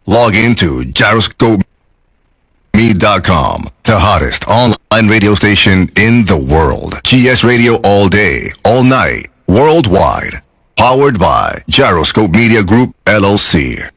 Log into gyroscope.me.com, the hottest online radio station in the world. GS Radio all day, all night, worldwide. Powered by Gyroscope Media Group, LLC.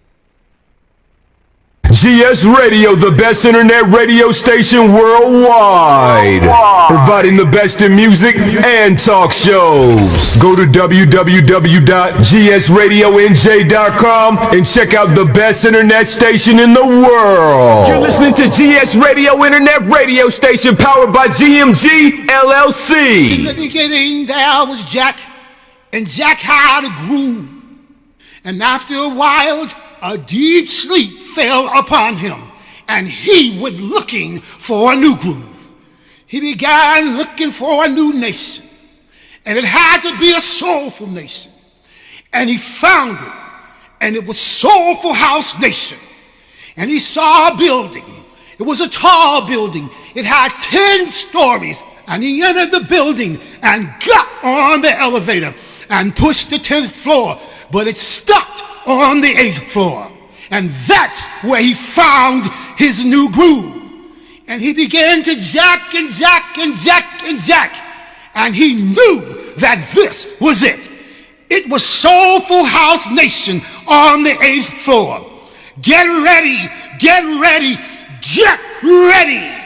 GS Radio, the best internet radio station worldwide. Providing the best in music and talk shows. Go to www.gsradionj.com and check out the best internet station in the world. You're listening to GS Radio, internet radio station powered by GMG LLC. In the beginning there was Jack, and Jack had a groove. And after a while, a deep sleep fell upon him, and he went looking for a new groove. He began looking for a new nation, and it had to be a soulful nation. And he found it, and it was Soulful House Nation. And he saw a building. It was a tall building. It had 10 stories, and he entered the building and got on the elevator and pushed the 10th floor, but it stopped on the 8th floor. And that's where he found his new groove. And he began to jack and jack and jack and jack. And he knew that this was it. It was Soulful House Nation on the 8th floor. Get ready, get ready, get ready.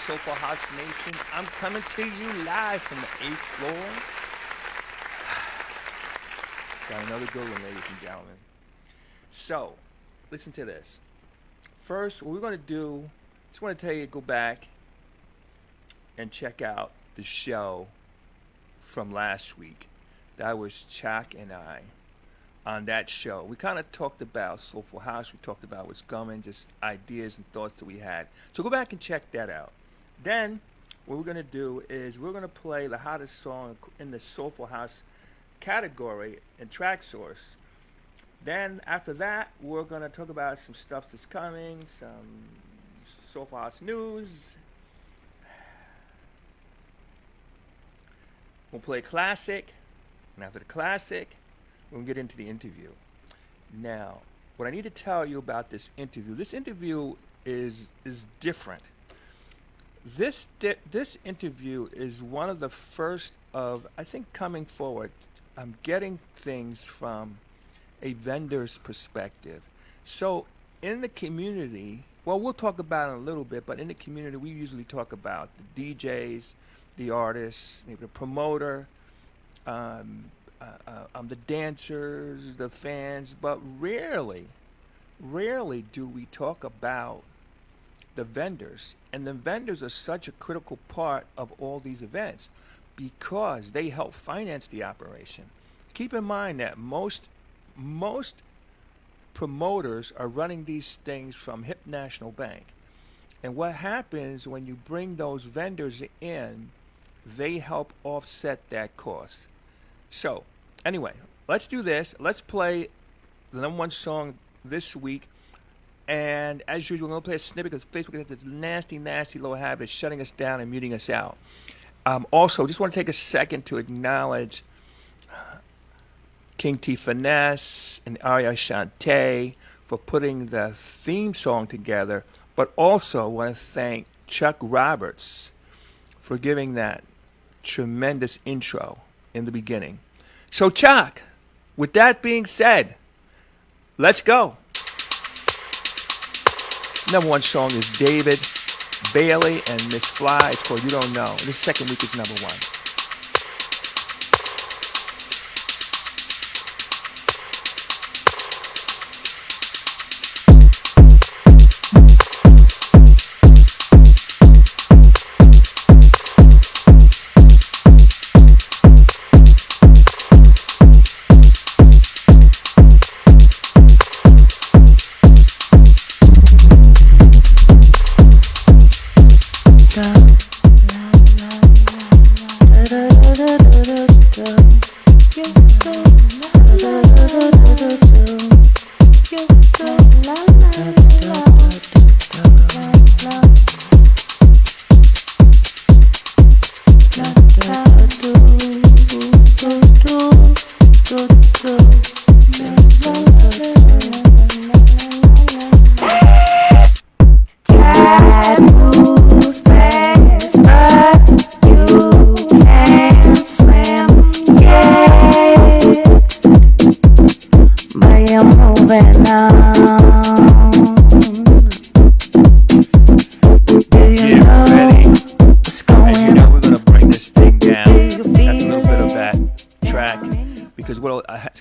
Soulful House Nation. I'm coming to you live from the 8th floor. Got another good one, ladies and gentlemen. So, listen to this. First, what we're going to do, just want to tell you, go back and check out the show from last week. That was Chuck and I on that show. We kind of talked about Soulful House. We talked about what's coming, just ideas and thoughts that we had. So go back and check that out. Then, what we're going to do is we're going to play the hottest song in the Soulful House category and track source. Then, after that, we're going to talk about some stuff that's coming, some Soulful House news. We'll play a classic, and after the classic, we'll get into the interview. Now, what I need to tell you about this interview is different. This interview is one of the first of, I think, coming forward. I'm getting things from a vendor's perspective. So in the community, well, we'll talk about it in a little bit, but in the community, we usually talk about the DJs, the artists, maybe the promoter, the dancers, the fans, but rarely do we talk about the vendors. And the vendors are such a critical part of all these events because they help finance the operation. Keep in mind that most promoters are running these things from Hip National Bank. And what happens when you bring those vendors in, they help offset that cost. So, anyway, let's do this. Let's play the number one song this week. And as usual, we're going to play a snippet because Facebook has this nasty, nasty little habit of shutting us down and muting us out. Also, just want to take a second to acknowledge King T Finesse and Aria Shante for putting the theme song together, but also want to thank Chuck Roberts for giving that tremendous intro in the beginning. So, Chuck, with that being said, let's go. Number one song is David Bailey and Miss Fly. It's called You Don't Know. This second week is number one.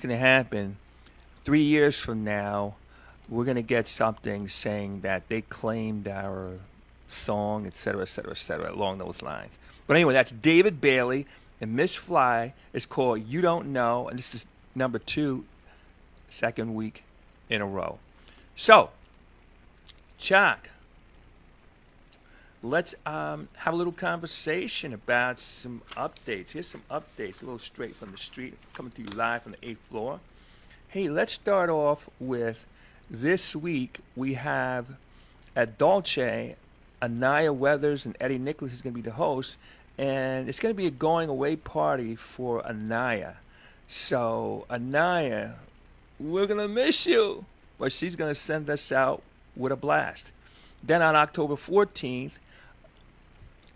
Happen 3 years from now, we're going to get something saying that they claimed our song, etc., etc., etc., along those lines. But anyway, that's David Bailey and Miss Fly. It's called You Don't Know, and this is number 2, second week in a row. So, Chuck, let's have a little conversation about some updates. Here's some updates, a little straight from the street, coming to you live from the 8th floor. Hey, let's start off with this week. We have at Dolce, Anaya Weathers and Eddie Nicholas is going to be the host, and it's going to be a going away party for Anaya. So, Anaya, we're going to miss you, but she's going to send us out with a blast. Then on October 14th,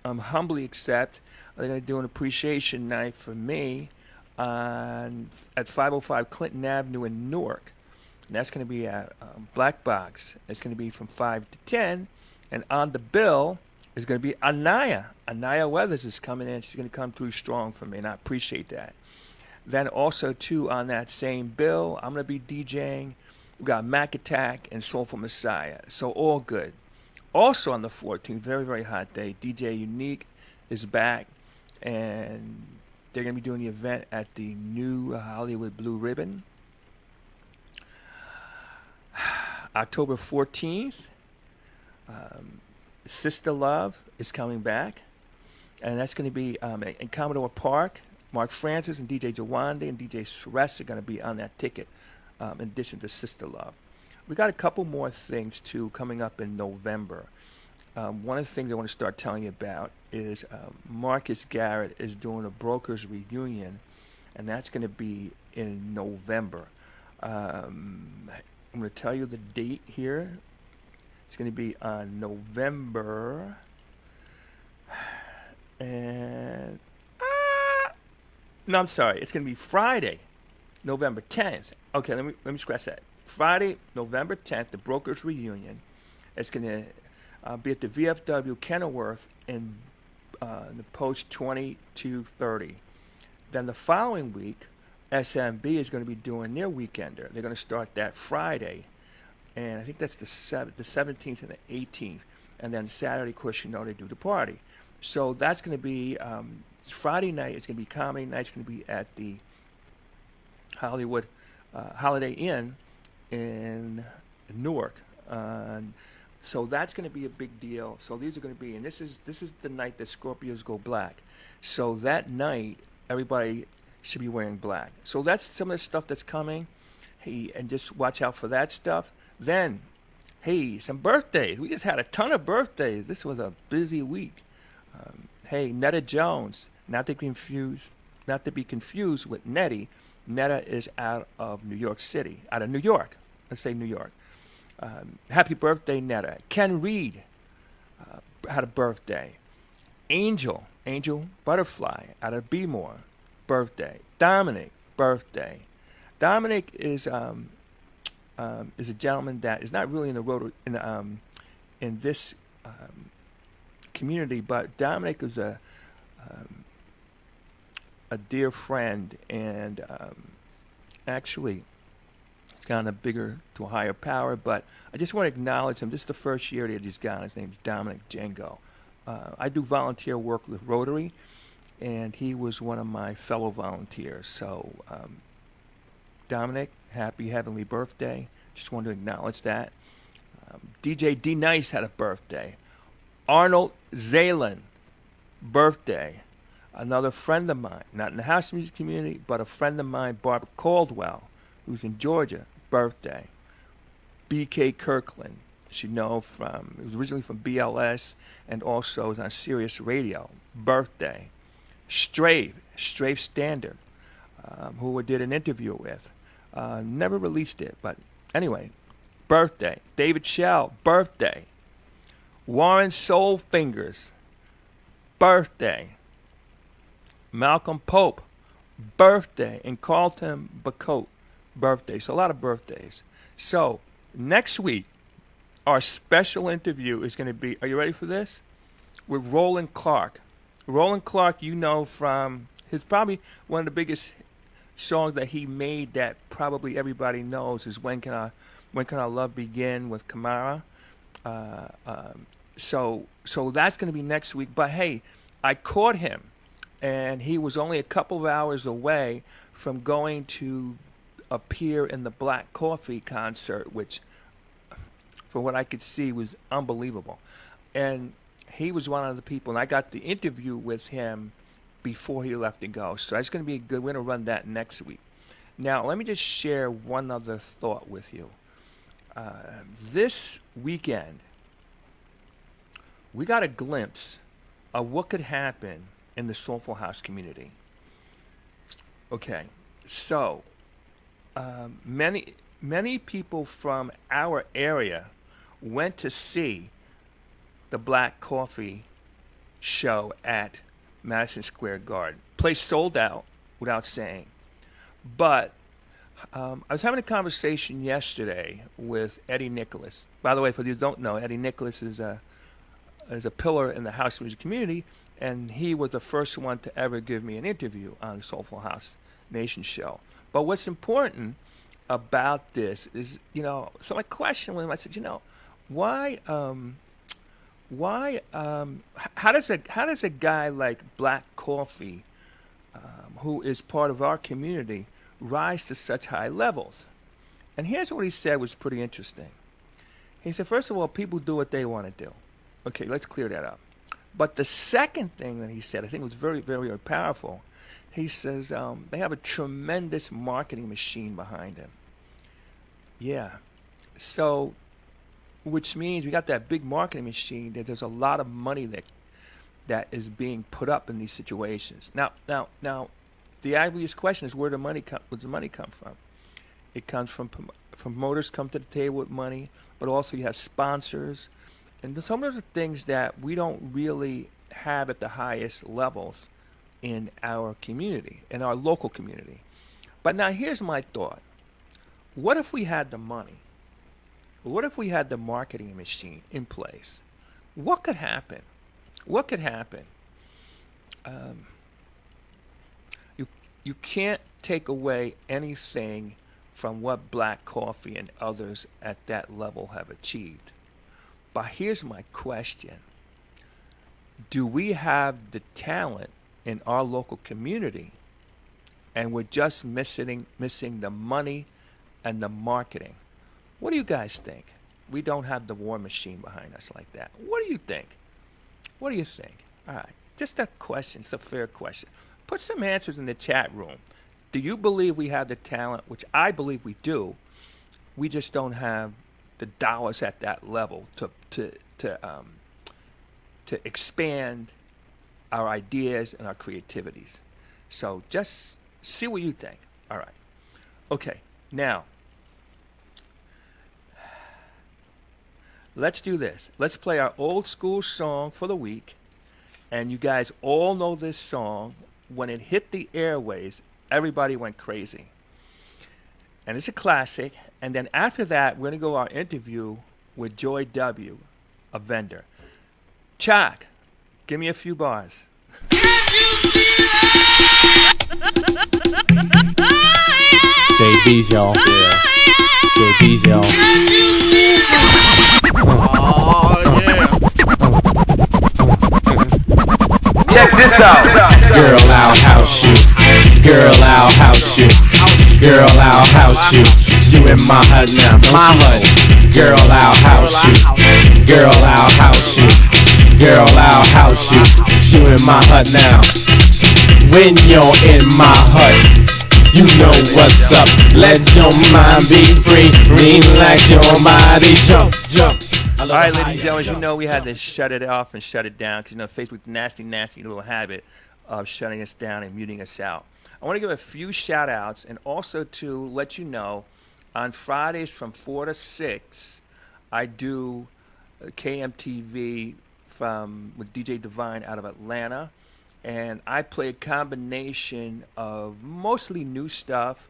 Humbly Accept, they're going to do an appreciation night for me at 505 Clinton Avenue in Newark. And that's going to be at Black Box. It's going to be from 5 to 10. And on the bill is going to be Anaya. Anaya Weathers is coming in. She's going to come through strong for me, and I appreciate that. Then also, too, on that same bill, I'm going to be DJing. We've got Mac Attack and Soulful Messiah. So all good. Also on the 14th, very, very hot day, DJ Unique is back. And they're going to be doing the event at the new Hollywood Blue Ribbon. October 14th, Sister Love is coming back. And that's going to be in Commodore Park. Mark Francis and DJ Jawande and DJ Suresh are going to be on that ticket, in addition to Sister Love. We got a couple more things, too, coming up in November. One of the things I want to start telling you about is Marcus Garrett is doing a Brokers Reunion, and that's going to be in November. I'm going to tell you the date here. It's going to be on November, and no, I'm sorry. It's going to be Friday, November 10th. Okay, let me scratch that. Friday, November 10th, the Brokers Reunion. It's going to be at the VFW Kenilworth in the post 2230. Then the following week, SMB is going to be doing their weekender. They're going to start that Friday, and I think that's the 17th and the 18th. And then Saturday, of course, you know, they do the party. So that's going to be Friday night. It's going to be comedy night. It's going to be at the Hollywood Holiday Inn in Newark. So that's going to be a big deal. So these are going to be, and this is the night that Scorpios go black. So that night, everybody should be wearing black. So that's some of the stuff that's coming. Hey, and just watch out for that stuff. Then, hey, some birthdays. We just had a ton of birthdays. This was a busy week. Hey, Netta Jones, not to be confused with Nettie. Netta is out of New York City, out of New York. Let's say New York. Happy birthday, Netta. Ken Reed had a birthday. Angel Butterfly out of Bmore, birthday. Dominic, birthday. Dominic is a gentleman that is not really in the road in this community, but Dominic is a dear friend, and actually he's gone to a higher power. But I just want to acknowledge him. This is the first year that he's gone. His name's Dominic Django. I do volunteer work with Rotary, and he was one of my fellow volunteers. So, Dominic, happy heavenly birthday. Just wanted to acknowledge that. DJ D Nice had a birthday. Arnold Zalen, birthday. Another friend of mine, not in the house music community, but a friend of mine, Barbara Caldwell, who's in Georgia, birthday. BK Kirkland, as you know, it was originally from BLS and also was on Sirius Radio, birthday. Strafe Standard, who I did an interview with. Never released it, but anyway, birthday. David Shell, birthday. Warren Soulfingers, birthday. Malcolm Pope, birthday. And Carlton Bacote, birthday. So a lot of birthdays. So next week, our special interview is going to be, are you ready for this? With Roland Clark. Roland Clark, you know from his probably one of the biggest songs that he made that probably everybody knows is When Can Our Love Begin with Kamara. So that's going to be next week. But hey, I caught him, and he was only a couple of hours away from going to appear in the Black Coffee concert, which, from what I could see, was unbelievable. And he was one of the people, and I got the interview with him before he left to go. So that's going to be good. We're going to run that next week. Now, let me just share one other thought with you. This weekend, we got a glimpse of what could happen in the Soulful House community. Okay, so many people from our area went to see the Black Coffee show at Madison Square Garden. Place sold out, without saying. But I was having a conversation yesterday with Eddie Nicholas. By the way, for those who don't know, Eddie Nicholas is a pillar in the house music community, and he was the first one to ever give me an interview on the Soulful House Nation show. But what's important about this is, so my question with him, I said, how does a guy like Black Coffee, who is part of our community, rise to such high levels? And here's what he said was pretty interesting. He said, first of all, people do what they want to do. Okay, let's clear that up. But the second thing that he said, I think was very, very, very powerful. He says they have a tremendous marketing machine behind them. Yeah. So, which means we got that big marketing machine that there's a lot of money that is being put up in these situations. Now, the obvious question is where the money come from? It comes from promoters come to the table with money, but also you have sponsors. And some of the things that we don't really have at the highest levels in our community, in our local community. But now here's my thought. What if we had the money? What if we had the marketing machine in place? What could happen? What could happen? You can't take away anything from what Black Coffee and others at that level have achieved. But here's my question. Do we have the talent in our local community, and we're just missing the money and the marketing? What do you guys think? We don't have the war machine behind us like that. What do you think? What do you think? All right, just a question. It's a fair question. Put some answers in the chat room. Do you believe we have the talent, which I believe we do? We just don't have the dollars at that level to expand our ideas and our creativities. So just see what you think. All right. Okay. Now, let's do this. Let's play our old school song for the week. And you guys all know this song. When it hit the airways, everybody went crazy. And it's a classic. And then after that, we're going to go our interview with Joy W., a vendor. Chuck, give me a few bars. JB's, y'all. Yeah. JB's, y'all. Oh, yeah. Check this out. Girl, I'll house you. Girl, I'll house you. Girl, I'll house you. You in my hut now. My hut. Girl, I'll house you. Girl, I'll house you. Girl, I'll house you. You in my hut now. When you're in my hut, you know what's up. Let your mind be free. Relax your body. Jump, jump. All right, ladies and gentlemen, you know we had to shut it off and shut it down because, you know, Facebook's nasty little habit of shutting us down and muting us out. I want to give a few shout outs and also to let you know on Fridays from 4 to 6, I do KMTV with DJ Divine out of Atlanta. And I play a combination of mostly new stuff,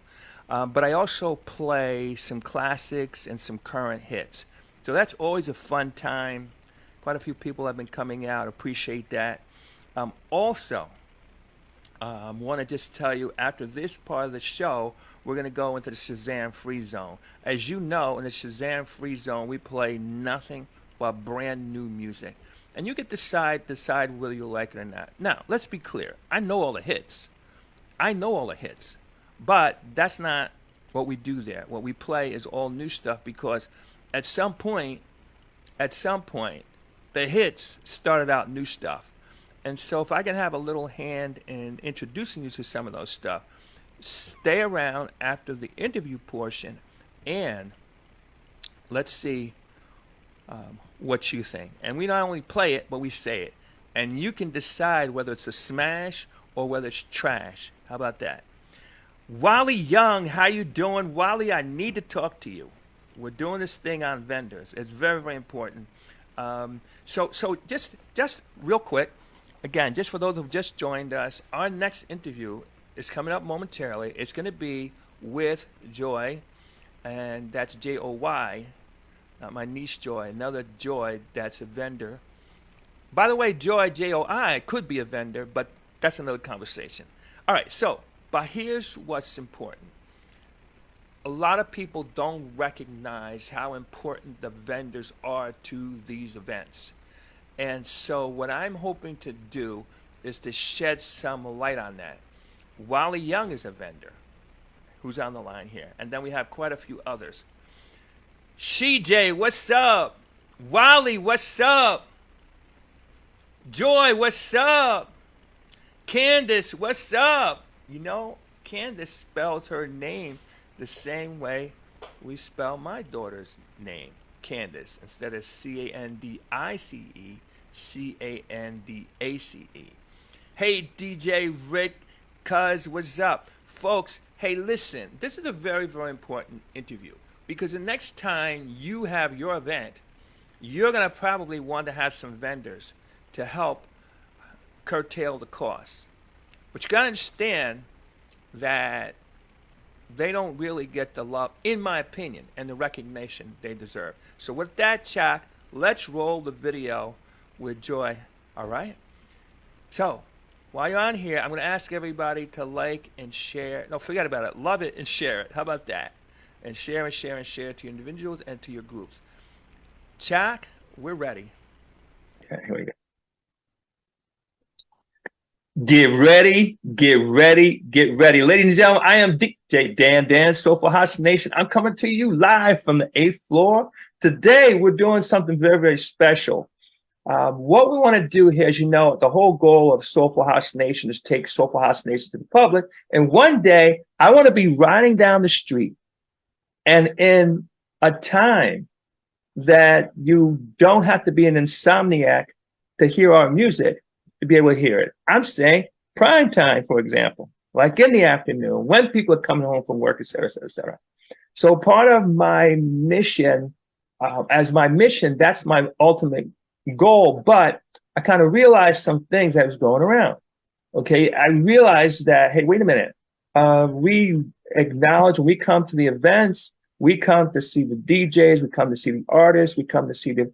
but I also play some classics and some current hits. So that's always a fun time. Quite a few people have been coming out. Appreciate that. Also, want to just tell you, after this part of the show, we're going to go into the Shazam Free Zone. As you know, in the Shazam Free Zone, we play nothing but brand new music. And you get to decide whether you like it or not. Now, let's be clear. I know all the hits. But that's not what we do there. What we play is all new stuff because at some point, the hits started out new stuff. And so if I can have a little hand in introducing you to some of those stuff, stay around after the interview portion and let's see what you think. And we not only play it, but we say it. And you can decide whether it's a smash or whether it's trash. How about that? Wally Young, how you doing? Wally, I need to talk to you. We're doing this thing on vendors. It's very, very important. So just real quick, again, just for those who've just joined us, our next interview is coming up momentarily. It's going to be with Joy, and that's Joy, not my niece Joy, another Joy that's a vendor. By the way, Joy, Joi, could be a vendor, but that's another conversation. All right, but here's what's important. A lot of people don't recognize how important the vendors are to these events. And so what I'm hoping to do is to shed some light on that. Wally Young is a vendor who's on the line here. And then we have quite a few others. CJ, what's up? Wally, what's up? Joy, what's up? Candace, what's up? You know, Candace spells her name the same way we spell my daughter's name, Candace, instead of Candice, Candace. Hey, DJ Rick, cuz, what's up? Folks, hey, listen, this is a very, very important interview because the next time you have your event, you're going to probably want to have some vendors to help curtail the costs. But you got to understand that they don't really get the love, in my opinion, and the recognition they deserve. So with that, Chuck, let's roll the video with Joy, all right? So while you're on here, I'm going to ask everybody to like and share. No, forget about it. Love it and share it. How about that? And share and share and share to your individuals and to your groups. Chuck, we're ready. Okay, here we go. Get ready, get ready, get ready. Ladies and gentlemen, I am DJ Dan, Soulful House Nation. I'm coming to you live from the 8th floor. Today, we're doing something very, very special. What we want to do here, as you know, the whole goal of Soulful House Nation is take Soulful House Nation to the public. And one day I want to be riding down the street, and in a time that you don't have to be an insomniac to hear our music, to be able to hear it. I'm saying prime time, for example, like in the afternoon, when people are coming home from work, et cetera, et cetera, et cetera. So part of my mission, that's my ultimate goal. But I kind of realized some things that was going around. Okay, I realized that, hey, wait a minute. We acknowledge when we come to the events, we come to see the DJs, we come to see the artists, we come to see the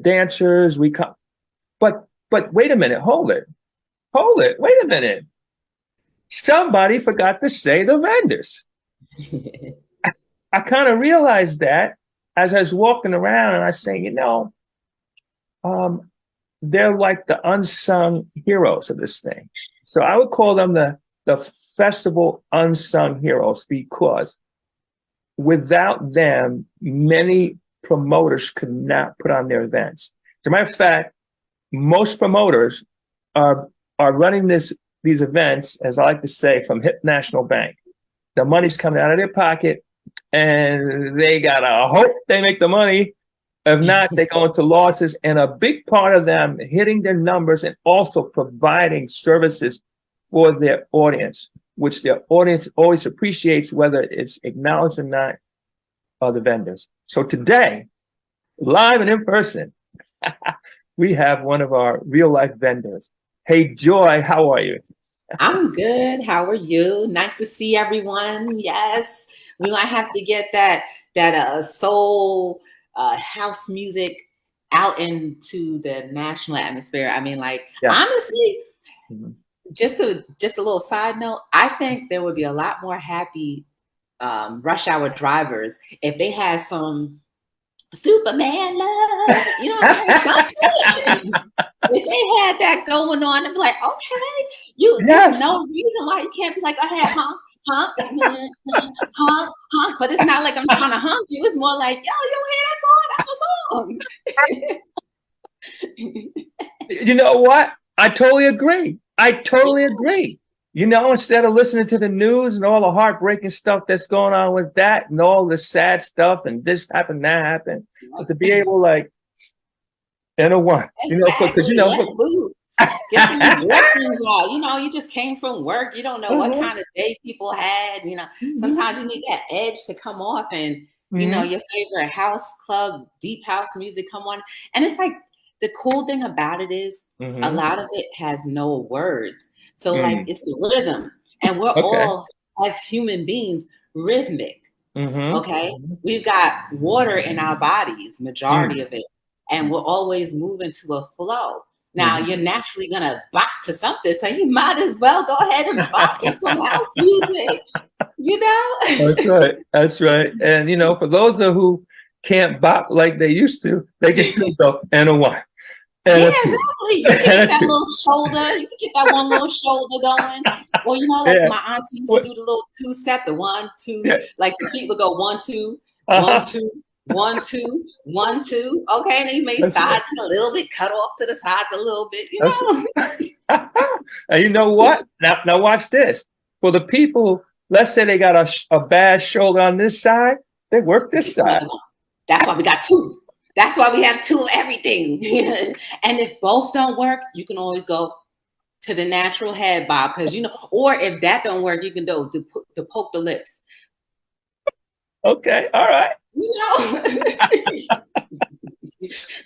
dancers. We come, but wait a minute, hold it, wait a minute. Somebody forgot to say the vendors. I kind of realized that as I was walking around, and I was saying, they're like the unsung heroes of this thing. So I would call them the festival unsung heroes, because without them, many promoters could not put on their events. As a matter of fact, most promoters are running these events, as I like to say, from Hip National Bank. The money's coming out of their pocket, and they gotta hope they make the money. If not, they go into losses. And a big part of them hitting their numbers and also providing services for their audience, which their audience always appreciates, whether it's acknowledged or not, are the vendors. So today, live and in person, we have one of our real life vendors. Hey, Joy, how are you? I'm good. How are you? Nice to see everyone. Yes, we might have to get that soul house music out into the national atmosphere. I mean, like, yes. Honestly, just a little side note, I think there would be a lot more happy rush hour drivers if they had some Superman love, something. If they had that going on, and be like, okay, there's no reason why you can't be like, go ahead, honk, honk. But it's not like I'm trying to honk you. It's more like, yo, you don't hear that song? That's a song. You know what? I totally agree. Instead of listening to the news and all the heartbreaking stuff that's going on with that and all the sad stuff and this happened, that happened, but to be able, like, in a one, because get some endorphins out. You just came from work. You don't know what kind of day people had. Sometimes you need that edge to come off, and your favorite house club, deep house music come on. And it's like, the cool thing about it is a lot of it has no words. So like, it's the rhythm, and we're all, as human beings, rhythmic. Okay, we've got water in our bodies, majority of it. And we're always moving to a flow. Now, you're naturally going to bop to something, so you might as well go ahead and bop to some house music, That's right. And, for those who can't bop like they used to, they can still go and a one. Yeah, exactly. You can get that little shoulder. You can get that one little shoulder going. Or, my auntie used to do the little two-step, the 1, 2. Yeah. Like the feet would go 1, 2, 1, 2. 1, 2, 1, 2. Okay, and then you may sides a little bit, cut off to the sides a little bit. And you know what? Now watch this. For the people, let's say they got a bad shoulder on this side, they work this side. That's why we got 2. That's why we have 2 of everything. And if both don't work, you can always go to the natural head bob, because or if that don't work, you can do to poke the lips. Okay, all right.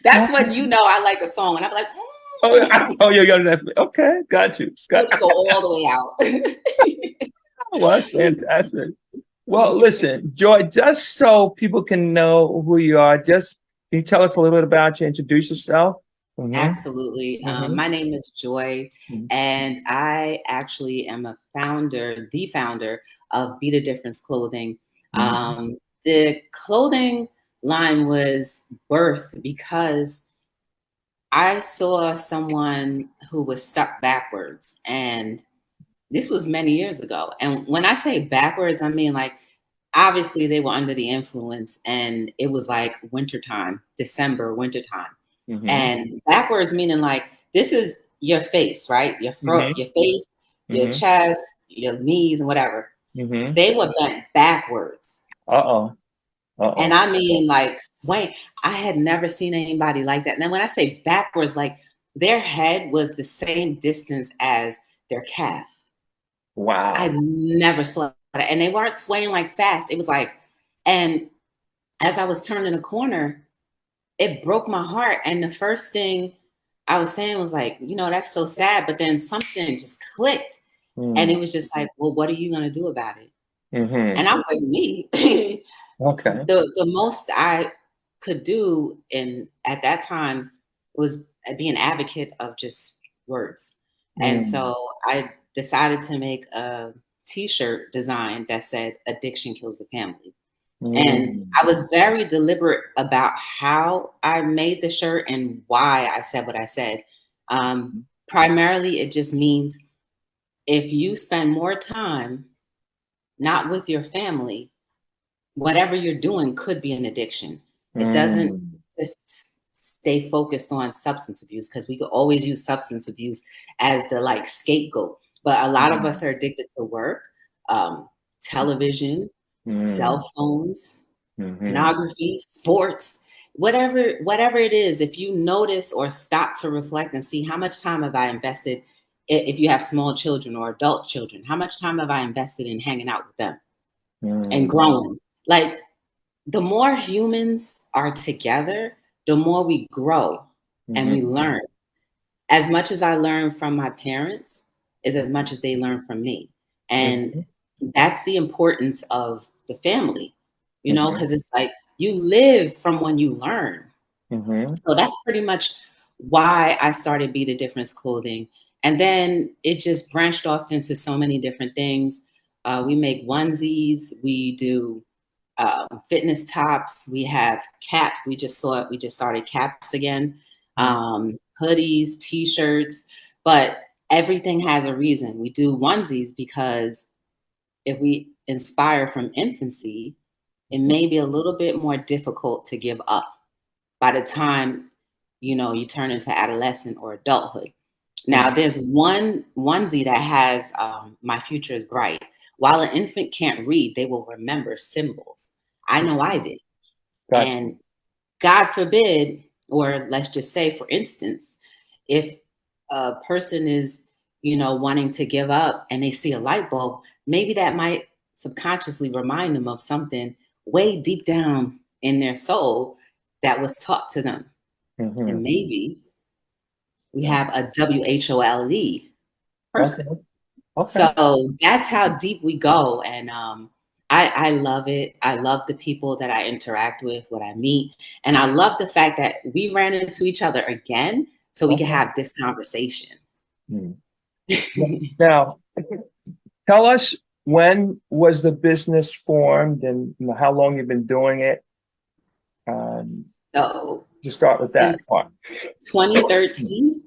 That's when I like a song, and I'm like, okay, got you. Let's go all the way out. Well, that's fantastic. Well, listen, Joy, just so people can know who you are, can you tell us a little bit about you, introduce yourself? Absolutely. My name is Joy, and I actually am the founder of Be the Difference Clothing. The clothing line was birthed because I saw someone who was stuck backwards, and this was many years ago. And when I say backwards, I mean like obviously they were under the influence, and it was like wintertime, December, wintertime. Mm-hmm. And backwards meaning like this is your face, right? Your throat, your face, your chest, your knees, and whatever. They were bent backwards. And I mean, like, swaying. I had never seen anybody like that. And then when I say backwards, like their head was the same distance as their calf. Wow. I never saw that. And they weren't swaying like fast. It was like, and as I was turning a corner, it broke my heart. And the first thing I was saying was like, you know, that's so sad. But then something just clicked. And it was just like, well, what are you going to do about it? And I was like, me. Okay. The most I could do at that time was be an advocate of just words. And so I decided to make a t-shirt design that said addiction kills the family. And I was very deliberate about how I made the shirt and why I said what I said. Primarily, it just means if you spend more time not with your family, whatever you're doing could be an addiction. It doesn't just stay focused on substance abuse, because we could always use substance abuse as the like scapegoat. But a lot of us are addicted to work, television, cell phones, pornography, sports, whatever it is. If you notice or stop to reflect and see how much time have I invested, if you have small children or adult children, how much time have I invested in hanging out with them and growing? Like, the more humans are together, the more we grow and we learn. As much as I learn from my parents is as much as they learn from me. And that's the importance of the family, you know, because it's like you live from when you learn. So that's pretty much why I started Be the Difference Clothing. And then it just branched off into so many different things. We make onesies, we do fitness tops, we have caps. We just started caps again, hoodies, t-shirts, but everything has a reason. We do onesies because if we inspire from infancy, it may be a little bit more difficult to give up by the time, you know, you turn into adolescent or adulthood. Now, there's one onesie that has "My future is bright." While an infant can't read, they will remember symbols. I know I did. Gotcha. And God forbid, or let's just say, for instance, if a person is, you know, wanting to give up and they see a light bulb, maybe that might subconsciously remind them of something way deep down in their soul that was taught to them. And maybe we have a WHOLE person. Okay. So that's how deep we go. And I love it. I love the people that I interact with, what I meet. And I love the fact that we ran into each other again so we can have this conversation. Now, tell us, when was the business formed, and you know, how long you've been doing it? So Just start with that part. 2013.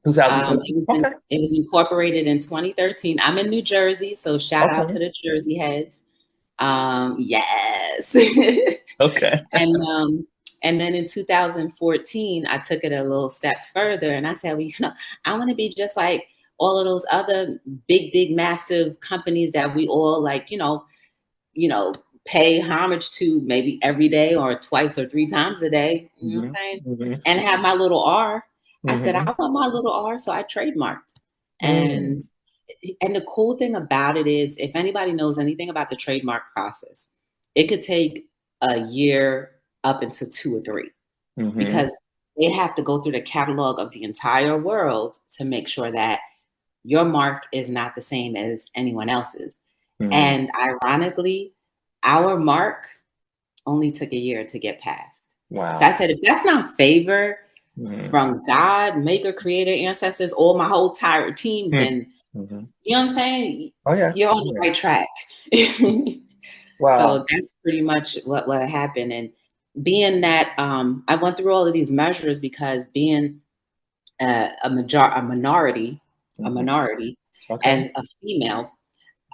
2013. It was incorporated in 2013. I'm in New Jersey, so shout out to the Jersey heads. Yes. Okay. And then in 2014, I took it a little step further, and I said, well, you know, I want to be just like all of those other big, massive companies that we all like, you know, pay homage to maybe every day or twice or three times a day. You know what I'm saying? And have my little R. I said, I want my little R, so I trademarked. And the cool thing about it is, if anybody knows anything about the trademark process, it could take a year up into 2 or 3 because they have to go through the catalog of the entire world to make sure that your mark is not the same as anyone else's. And ironically, our mark only took a year to get passed. Wow. So I said, if that's not favor from God, maker, creator, ancestors, or my whole entire team, then you know what I'm saying? Oh, yeah. You're on the right track. Wow. So that's pretty much what happened. And being that I went through all of these measures because being a minority, and a female,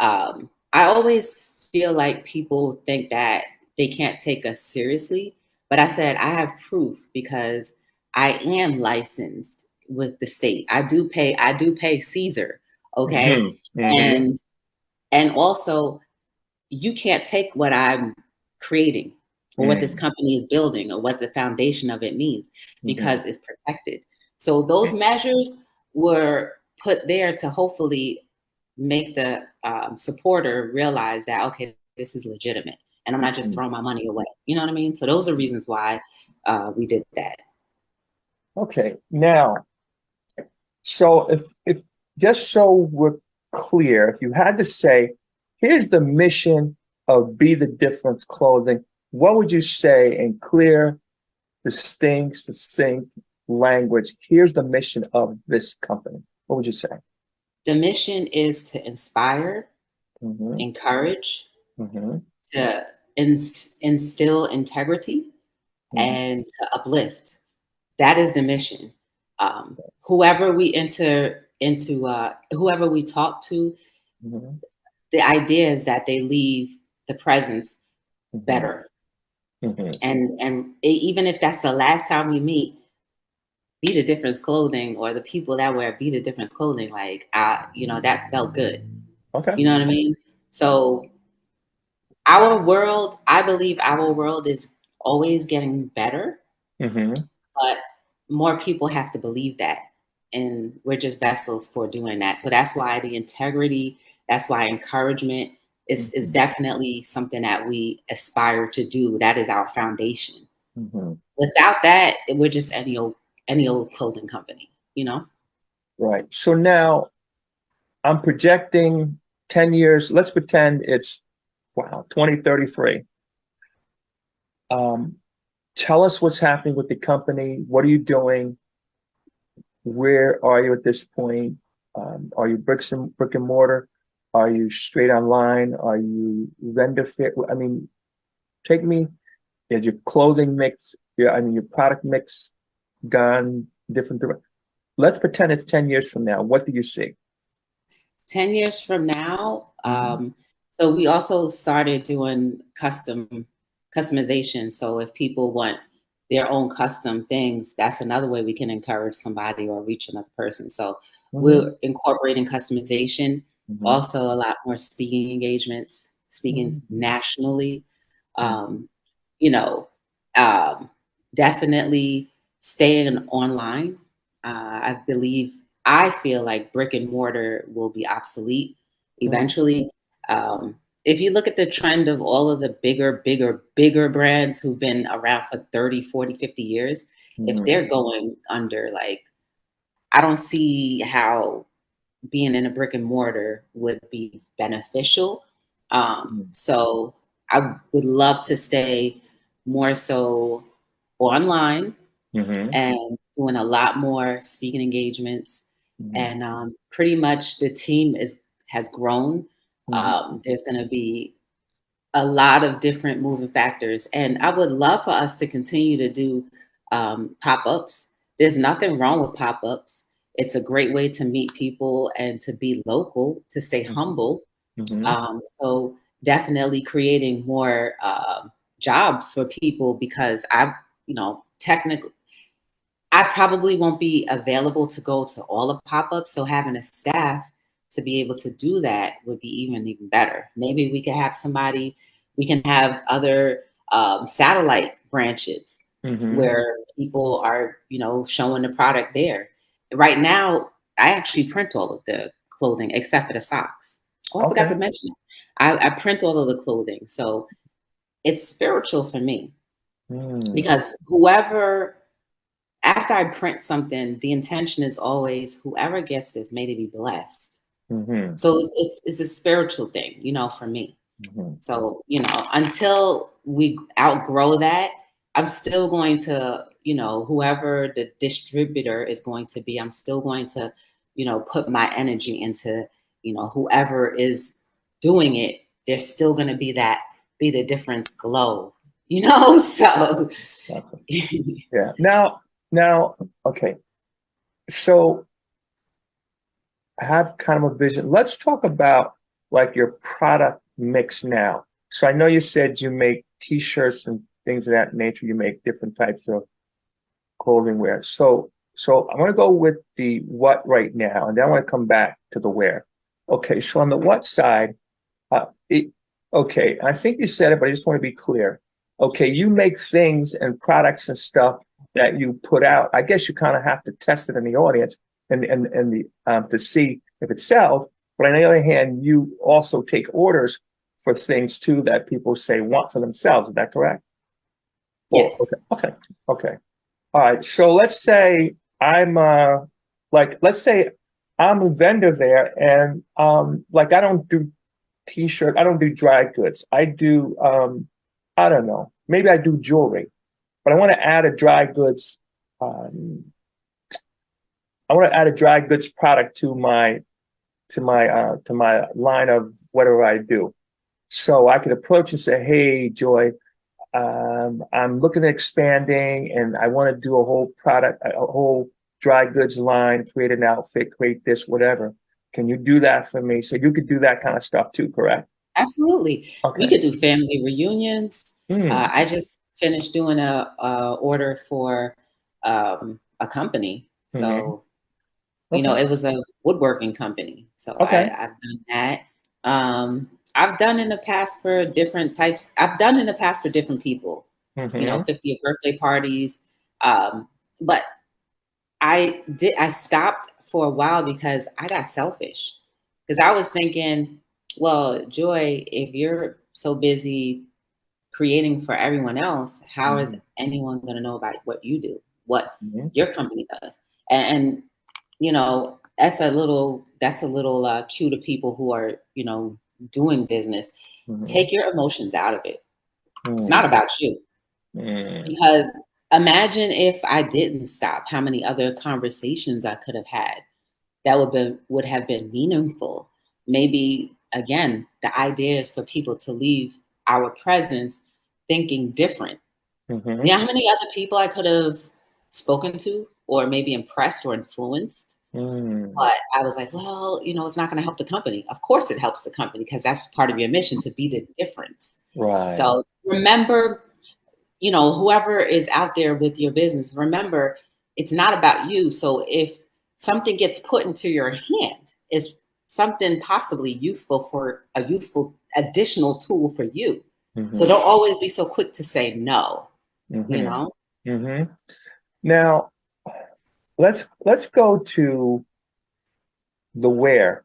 I always feel like people think that they can't take us seriously. But I said, I have proof because I am licensed with the state. I do pay Caesar. Okay. And also you can't take what I'm creating or what this company is building or what the foundation of it means because it's protected. So those measures were put there to hopefully make the supporter realize that, okay, this is legitimate and I'm not just throwing my money away. You know what I mean? So those are reasons why we did that. Okay. Now, so if just so we're clear, if you had to say, here's the mission of Be the Difference Clothing, what would you say in clear, distinct, succinct language? Here's the mission of this company. What would you say? The mission is to inspire, encourage, to instill integrity, and to uplift. That is the mission. Whoever we enter into, whoever we talk to, the idea is that they leave the presence better. And even if that's the last time we meet, Be the Difference Clothing or the people that wear Be the Difference Clothing, like, that felt good. Okay. You know what I mean? So our world, I believe our world is always getting better, but more people have to believe that. And we're just vessels for doing that. So that's why the integrity, that's why encouragement is definitely something that we aspire to do. That is our foundation. Without that, we're just any old clothing company, you know? Right. So now I'm projecting 10 years. Let's pretend it's 2033. Tell us what's happening with the company. What are you doing? Where are you at this point? Are you brick and mortar? Are you straight online? Are you vendor fit? I mean, take me. Is your clothing mix? Your product mix gone different? Let's pretend it's 10 years from now. What do you see? 10 years from now. So we also started doing customization. So if people want their own custom things, that's another way we can encourage somebody or reach another person. So we're incorporating customization, also a lot more speaking engagements, speaking nationally, definitely staying online. I feel like brick and mortar will be obsolete eventually. If you look at the trend of all of the bigger brands who've been around for 30, 40, 50 years, if they're going under, like, I don't see how being in a brick and mortar would be beneficial. So I would love to stay more so online and doing a lot more speaking engagements. And pretty much the team has grown. There's going to be a lot of different moving factors. And I would love for us to continue to do pop-ups. There's nothing wrong with pop-ups. It's a great way to meet people and to be local, to stay humble. So definitely creating more jobs for people, because technically, I probably won't be available to go to all the pop-ups. So having a staff to be able to do that would be even better. Maybe we can have other satellite branches where people are, showing the product there. Right now, I actually print all of the clothing except for the socks. I forgot to mention it. I print all of the clothing. So it's spiritual for me because after I print something, the intention is always whoever gets this, may they be blessed. So it's a spiritual thing, for me. So, until we outgrow that, I'm still going to, whoever the distributor is going to be, I'm still going to, put my energy into, whoever is doing it. There's still going to be Be the Difference glow, so. Yeah. Now, okay. So I have kind of a vision. Let's talk about like your product mix now? So I know you said you make T-shirts and things of that nature. You make different types of clothing wear. So I want to go with the what right now, and then I want to come back to the where. Okay, so on the what side, uh, it, okay, I think you said it, but I just want to be clear. Okay, you make things and products and stuff that you put out. I guess you kind of have to test it in the audience and the to see if it sells. But on the other hand, you also take orders for things too that people say want for themselves. Is that correct? Yes. Okay. All right. So let's say I'm let's say I'm a vendor there, and like I don't do t-shirt, I don't do dry goods. I do I don't know, maybe I do jewelry, but um I want to add a dry goods product to my line of whatever I do. So I could approach and say, hey, Joy, I'm looking at expanding and I want to do a whole product, a whole dry goods line, create an outfit, create this, whatever. Can you do that for me? So you could do that kind of stuff too, correct? Absolutely. We Okay. could do family reunions. Hmm. I just finished doing a order for a company. Hmm. So, Okay. it was a woodworking company. So Okay. I've done that. I've done in the past for different types. I've done in the past for different people, Hmm. 50th birthday parties. But I stopped for a while because I got selfish. Because I was thinking, well, Joy, if you're so busy creating for everyone else, how is anyone going to know about what you do, what Hmm. your company does? And that's a little cue to people who are doing business. Hmm. Take your emotions out of it. It's Hmm. not about you. Hmm. Because imagine if I didn't stop, how many other conversations I could have had that would have been meaningful. Maybe again, the idea is for people to leave our presence thinking different. Hmm. You know how many other people I could have spoken to or maybe impressed or influenced? Hmm. But I was like, well, it's not going to help the company. Of course it helps the company because that's part of your mission to be the difference. Right. So remember, whoever is out there with your business, remember it's not about you. So if something gets put into your hand, it's something possibly useful for a useful additional tool for you. So Hmm. don't always be so quick to say no, you Hmm. know? Hmm. Now let's go to the where.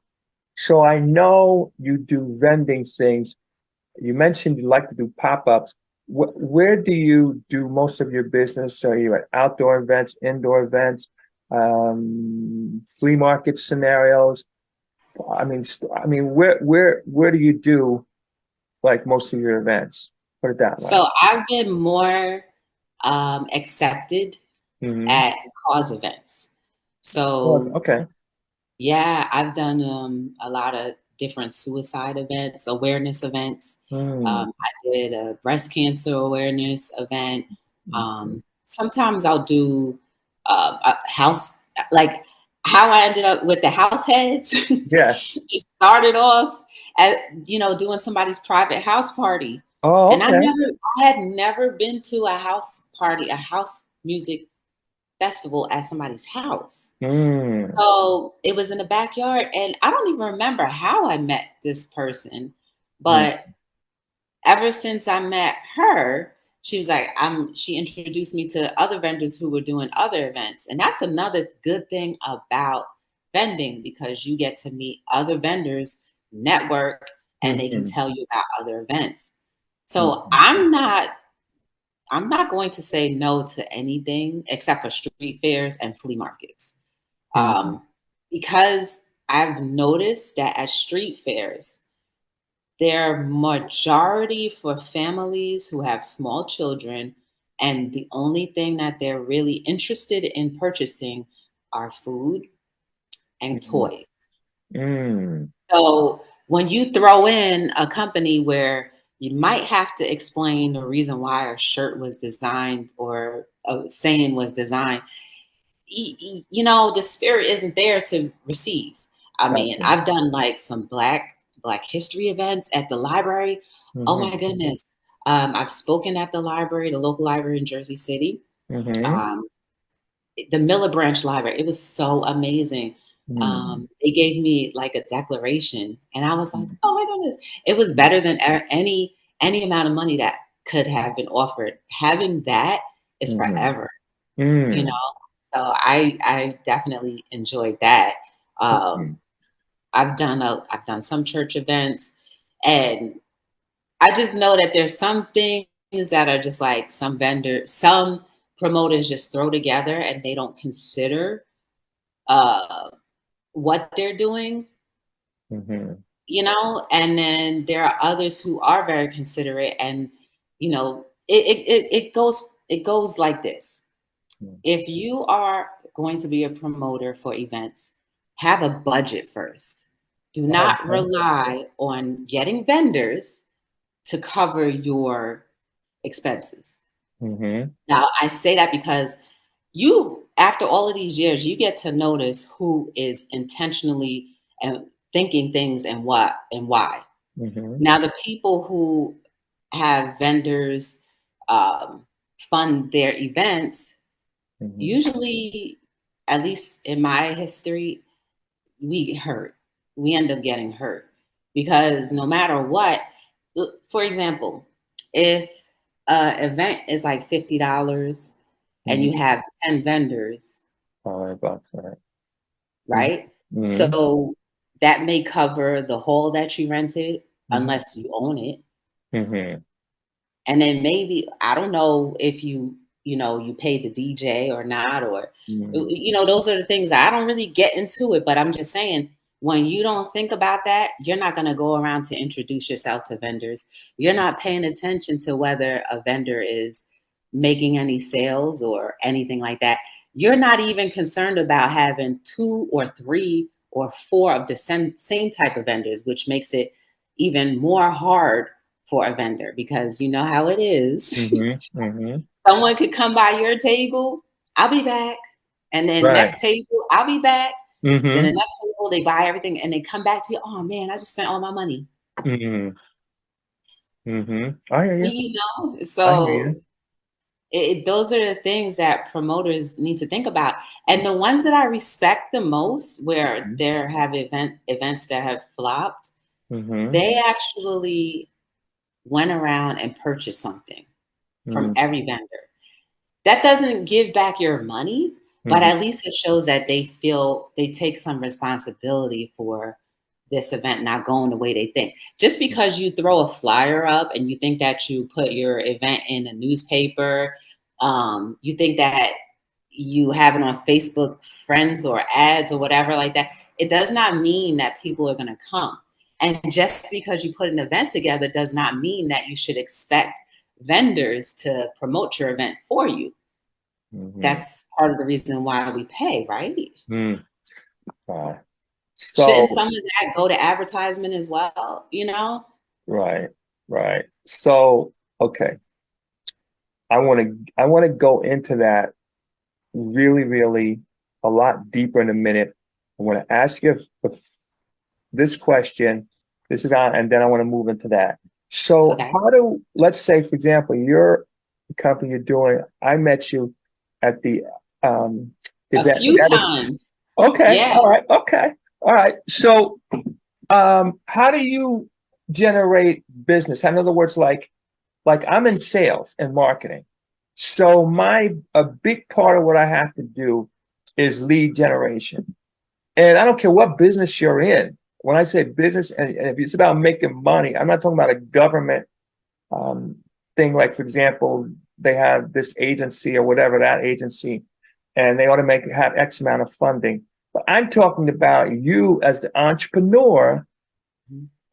So I know you do vending things. You mentioned you like to do pop-ups. Where do you do most of your business? Are you at outdoor events, indoor events, flea market scenarios? Where do you do like most of your events? Put it that way. So I've been more accepted Mm-hmm. at cause events. Well, So okay. yeah, I've done a lot of different suicide events, awareness events. Hmm. I did a breast cancer awareness event. Sometimes I'll do a house, like how I ended up with the house heads. Yeah. It started off at doing somebody's private house party, Oh, and okay. I had never been to a house party, a house music festival at somebody's house. Hmm. So it was in the backyard, and I don't even remember how I met this person, but ever since I met her, she was like, she introduced me to other vendors who were doing other events. And that's another good thing about vending because you get to meet other vendors, network, and they can Hmm. tell you about other events. So Hmm. I'm not going to say no to anything except for street fairs and flea markets. Hmm. Because I've noticed that at street fairs, they're majority for families who have small children, and the only thing that they're really interested in purchasing are food and Hmm. toys. Hmm. So when you throw in a company where you might have to explain the reason why a shirt was designed or a saying was designed, the spirit isn't there to receive. I mean, Gotcha. I've done like some black Black history events at the library. Oh my goodness. I've spoken at the library, the local library in Jersey City. The Miller Branch Library. It was so amazing. They gave me like a declaration, and I was like, "Oh my goodness!" It was better than any amount of money that could have been offered. Having that is forever, you know. So I definitely enjoyed that. I've done some church events, and I just know that there's some things that are just like some promoters just throw together and they don't consider what they're doing, you know, and then there are others who are very considerate, and you know, it goes like this. If you are going to be a promoter for events, have a budget first. Do not rely on getting vendors to cover your expenses. Now, I say that because after all of these years, you get to notice who is intentionally and thinking things and what and why. Now, the people who have vendors fund their events, usually, at least in my history, we end up getting hurt, because no matter what, for example, if an event is like $50 and you have 10 vendors, right? So that may cover the hall that you rented, unless you own it. And then maybe, I don't know if you pay the DJ or not, or, those are the things I don't really get into it, but I'm just saying, when you don't think about that, you're not going to go around to introduce yourself to vendors. You're not paying attention to whether a vendor is making any sales or anything like that. You're not even concerned about having 2 or 3 or 4 of the same type of vendors, which makes it even more hard for a vendor, because you know how it is. Someone could come by your table, I'll be back. And then next table, I'll be back. Then the next table, they buy everything and they come back to you. Oh man, I just spent all my money. I hear you. You know, so those are the things that promoters need to think about. And the ones that I respect the most, where there have events that have flopped, they actually went around and purchased something from every vendor. That doesn't give back your money, but at least it shows that they feel they take some responsibility for this event not going the way they think. Just because you throw a flyer up and you think that you put your event in a newspaper, you think that you have it on Facebook friends or ads or whatever like that, it does not mean that people are going to come. And just because you put an event together does not mean that you should expect vendors to promote your event for you. That's part of the reason why we pay, right? Shouldn't some of that go to advertisement as well, you know? Right. So, okay. I want to go into that really, really a lot deeper in a minute. I want to ask you this question. This is on, and then I want to move into that. So let's say, for example, your company you're doing, I met you at the event. A few times. Okay. Yes. All right. So how do you generate business? In other words, like I'm in sales and marketing. So a big part of what I have to do is lead generation. And I don't care what business you're in. When I say business, and if it's about making money, I'm not talking about a government thing. Like, for example, they have this agency or whatever, that agency, and they ought to have X amount of funding. But I'm talking about you as the entrepreneur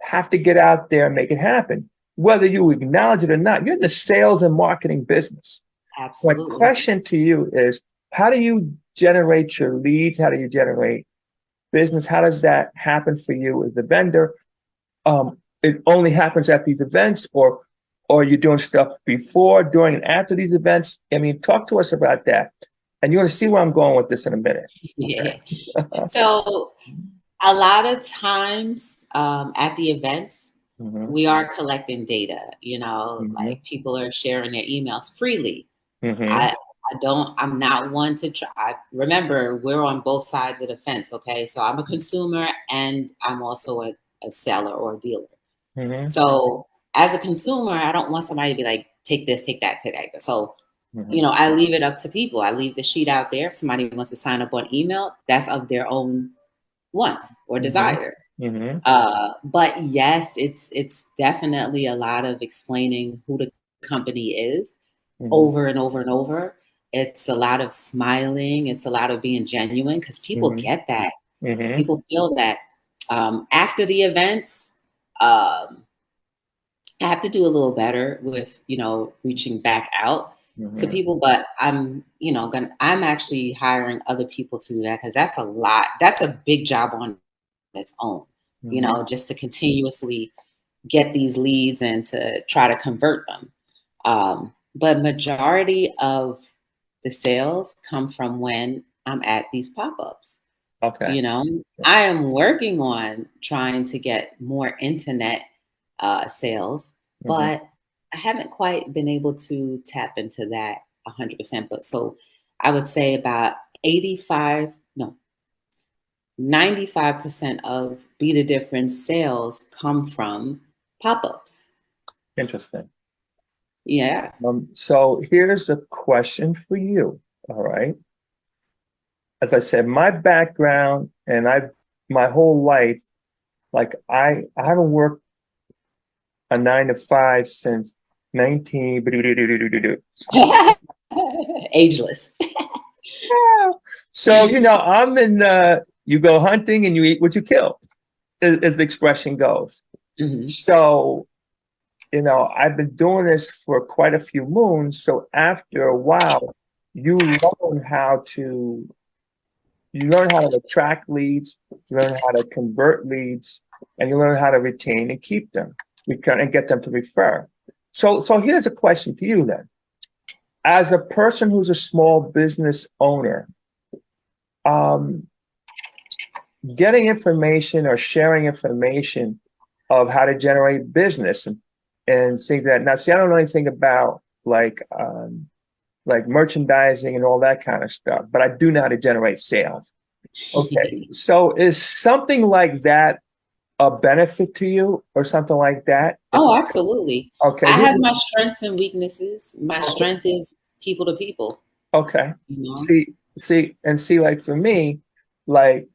have to get out there and make it happen. Whether you acknowledge it or not, you're in the sales and marketing business. Absolutely. My question to you is, how do you generate your leads? How do you generate business? How does that happen for you as the vendor? It only happens at these events, or you're doing stuff before, during, and after these events? I mean, talk to us about that. And you're going to see where I'm going with this in a minute. Yeah. So A lot of times at the events, Mm-hmm. we are collecting data, you know, Mm-hmm. like people are sharing their emails freely. Mm-hmm. I'm not one to try. Remember, we're on both sides of the fence, okay? So I'm a consumer and I'm also a seller or a dealer. Mm-hmm. So as a consumer, I don't want somebody to be like, take this, take that, take that. So, Mm-hmm. you know, I leave it up to people. I leave the sheet out there. If somebody wants to sign up on email, that's of their own want or desire. Mm-hmm. But yes, it's definitely a lot of explaining who the company is over and over and over. It's a lot of smiling. It's a lot of being genuine because people get that. Mm-hmm. People feel that. After the events, I have to do a little better with, you know, reaching back out to people, but I'm actually hiring other people to do that because that's a lot. That's a big job on its own, you know, just to continuously get these leads and to try to convert them. But majority of the sales come from when I'm at these pop-ups. Okay. You know, I am working on trying to get more internet sales, but I haven't quite been able to tap into that 100%. But so I would say about 95% of Be the Difference sales come from pop-ups. Interesting. Yeah. So here's a question for you. All right. As I said, my background and my whole life, like I haven't worked a 9 to 5 since 19. Ageless. So, you know, I'm in, you go hunting and you eat what you kill, as the expression goes. So, you know, I've been doing this for quite a few moons. So after a while, you learn how to attract leads, you learn how to convert leads, and you learn how to retain and keep them, and get them to refer. So here's a question to you then. As a person who's a small business owner, getting information or sharing information of how to generate business and think that, now see, I don't know anything about like merchandising and all that kind of stuff, but I do know how to generate sales. Okay. So is something like that a benefit to you or something like that? Oh, absolutely. Okay. I have my strengths and weaknesses. My strength is people to people. Okay. You know? See, like for me, like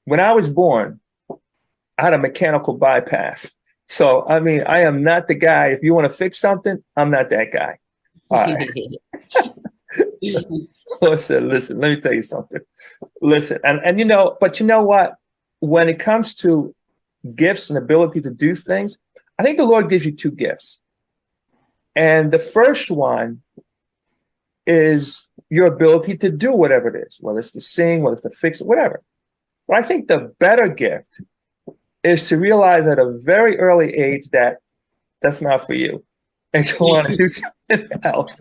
when I was born, I had a mechanical bypass. So, I mean, I am not the guy. If you want to fix something, I'm not that guy. All right. Listen, let me tell you something. Listen, and you know, but you know what? When it comes to gifts and ability to do things, I think the Lord gives you two gifts. And the first one is your ability to do whatever it is, whether it's to sing, whether it's to fix it, whatever. But I think the better gift is to realize at a very early age that that's not for you and you want to do something else.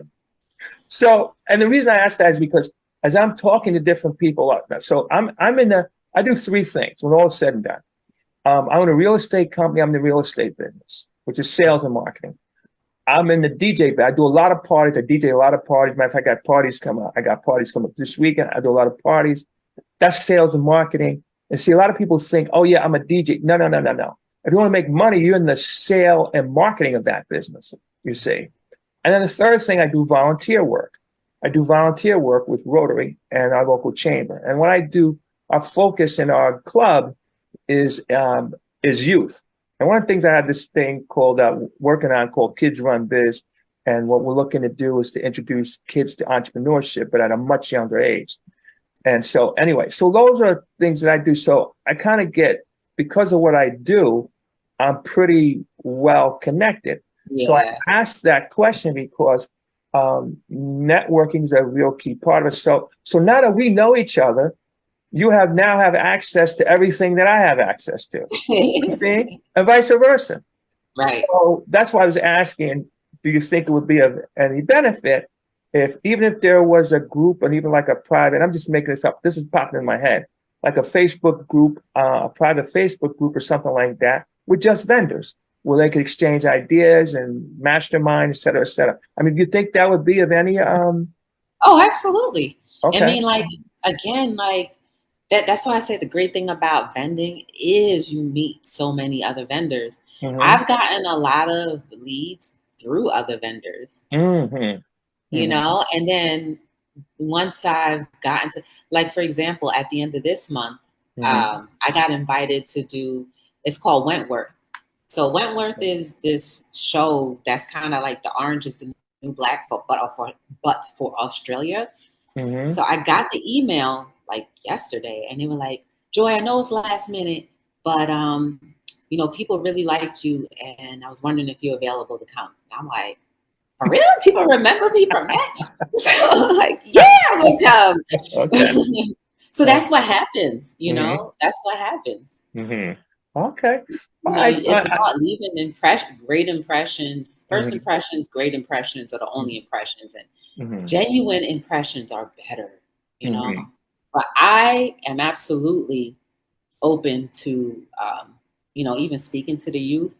So, and the reason I ask that is because as I'm talking to different people, so I do three things when all is said and done. I own a real estate company. I'm in the real estate business, which is sales and marketing. I'm in the DJ. I do a lot of parties. I DJ a lot of parties. Matter of fact, I got parties coming up this weekend. I do a lot of parties. That's sales and marketing. And see, a lot of people think, oh yeah, I'm a DJ. No. If you want to make money, you're in the sale and marketing of that business, you see. And then the third thing, I do volunteer work. I do volunteer work with Rotary and our local chamber. And what I do, our focus in our club is youth. And one of the things I have this thing called working on called Kids Run Biz. And what we're looking to do is to introduce kids to entrepreneurship, but at a much younger age. And so anyway, so those are things that I do. So I kind of because of what I do, I'm pretty well connected. Yeah. So I asked that question because networking is a real key part of it. So now that we know each other, you now have access to everything that I have access to. You see? And vice versa. Right. So that's why I was asking, do you think it would be of any benefit even if there was a group and even like a private, I'm just making this up, this is popping in my head, like a Facebook group, a private Facebook group or something like that with just vendors where they could exchange ideas and mastermind, et cetera, et cetera. I mean, do you think that would be of any, Oh, absolutely. I okay. mean, like, again, like that's why I say the great thing about vending is you meet so many other vendors. Mm-hmm. I've gotten a lot of leads through other vendors, Mm-hmm. you Mm-hmm. know, and then once I've gotten to, like, for example, at the end of this month, Mm-hmm. I got invited to do, it's called Wentworth. So Wentworth is this show that's kind of like the Orange is the New Black but for Australia. Mm-hmm. So I got the email like yesterday, and they were like, "Joy, I know it's last minute, but people really liked you, and I was wondering if you're available to come." And I'm like, "For real? People remember me from that?" So I'm like, "Yeah, I would come." Okay. So that's what happens, Mm-hmm. That's what happens. Mm-hmm. Okay. All You know, right. it's about leaving great impressions. First Mm-hmm. impressions, great impressions are the only impressions, and Mm-hmm. genuine impressions are better, you know. Mm-hmm. But I am absolutely open to, even speaking to the youth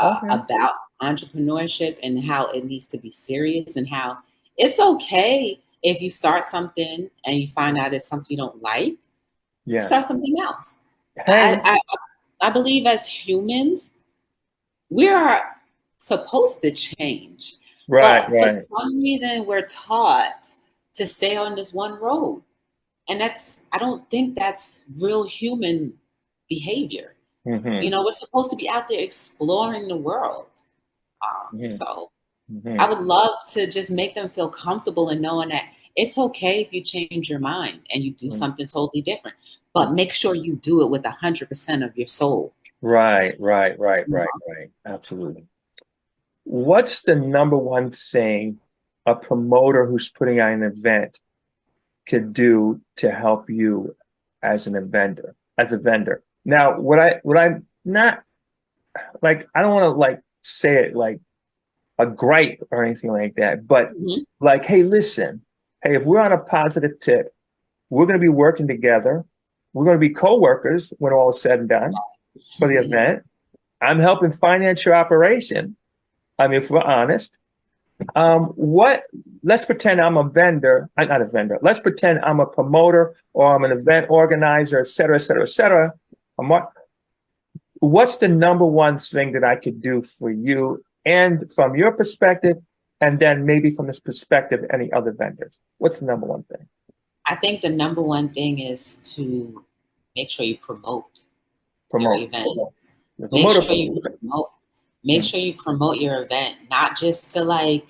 Okay. about entrepreneurship and how it needs to be serious and how it's okay if you start something and you find out it's something you don't like, Yes. start something else. Hey. I believe as humans, we are supposed to change, Right. but for Right. some reason, we're taught to stay on this one road. And I don't think that's real human behavior. Mm-hmm. We're supposed to be out there exploring the world. Mm-hmm. So I Mm-hmm. would love to just make them feel comfortable in knowing that it's okay if you change your mind and you do something totally different, but make sure you do it with 100% of your soul. Right. Right. Right. You Right. know? Right. Absolutely. What's the number one thing a promoter who's putting on an event could do to help you as a vendor? Now, what I'm not like, I don't want to like say it like a gripe or anything like that, but Mhm. like, hey, listen, hey, if we're on a positive tip, we're going to be working together. We're going to be co-workers when all is said and done for the event. I'm helping finance your operation. I mean, if we're honest, what? Let's pretend I'm a vendor. I'm not a vendor. Let's pretend I'm a promoter or I'm an event organizer, et cetera, et cetera, et cetera. What's the number one thing that I could do for you, and from your perspective, and then maybe from this perspective, any other vendors? What's the number one thing? I think the number one thing is to make sure you promote your Promote. event. The Make promoter. sure you promote. Make sure you promote your event, not just to like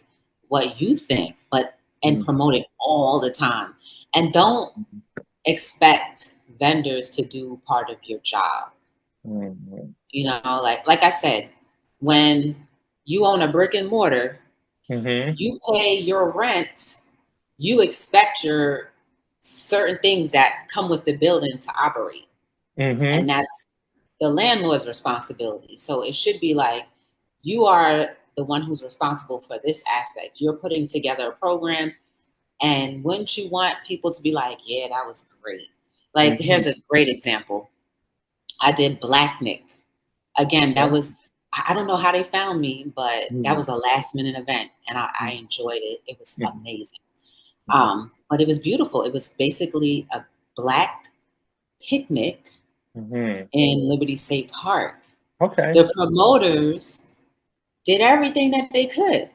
what you think, but and promote it all the time. And don't expect vendors to do part of your job. Mm-hmm. Like I said, when you own a brick and mortar, Mm-hmm. you pay your rent, you expect your certain things that come with the building to operate. Mm-hmm. And that's the landlord's responsibility. So it should be like you are the one who's responsible for this aspect. You're putting together a program, and wouldn't you want people to be like, yeah, that was great? Like, here's a great example. I did Black Nick. Again, that was, I don't know how they found me, but that was a last minute event and I enjoyed it. It was amazing. But it was beautiful. It was basically a Black picnic in Liberty State Park. Okay. The promoters did everything that they could.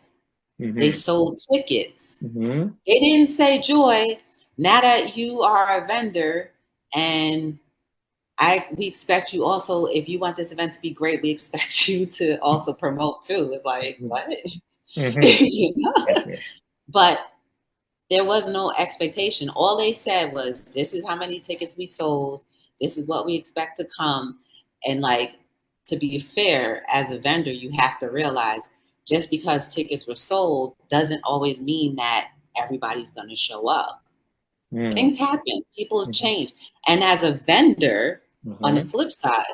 They sold tickets. They didn't say, Joy, now that you are a vendor and we expect you also, if you want this event to be great, we expect you to also promote too. It's like, what? You know? But there was no expectation. All they said was, this is how many tickets we sold. This is what we expect to come. And like, to be fair, as a vendor, you have to realize just because tickets were sold doesn't always mean that everybody's going to show up. Things happen. People change. And as a vendor, on the flip side,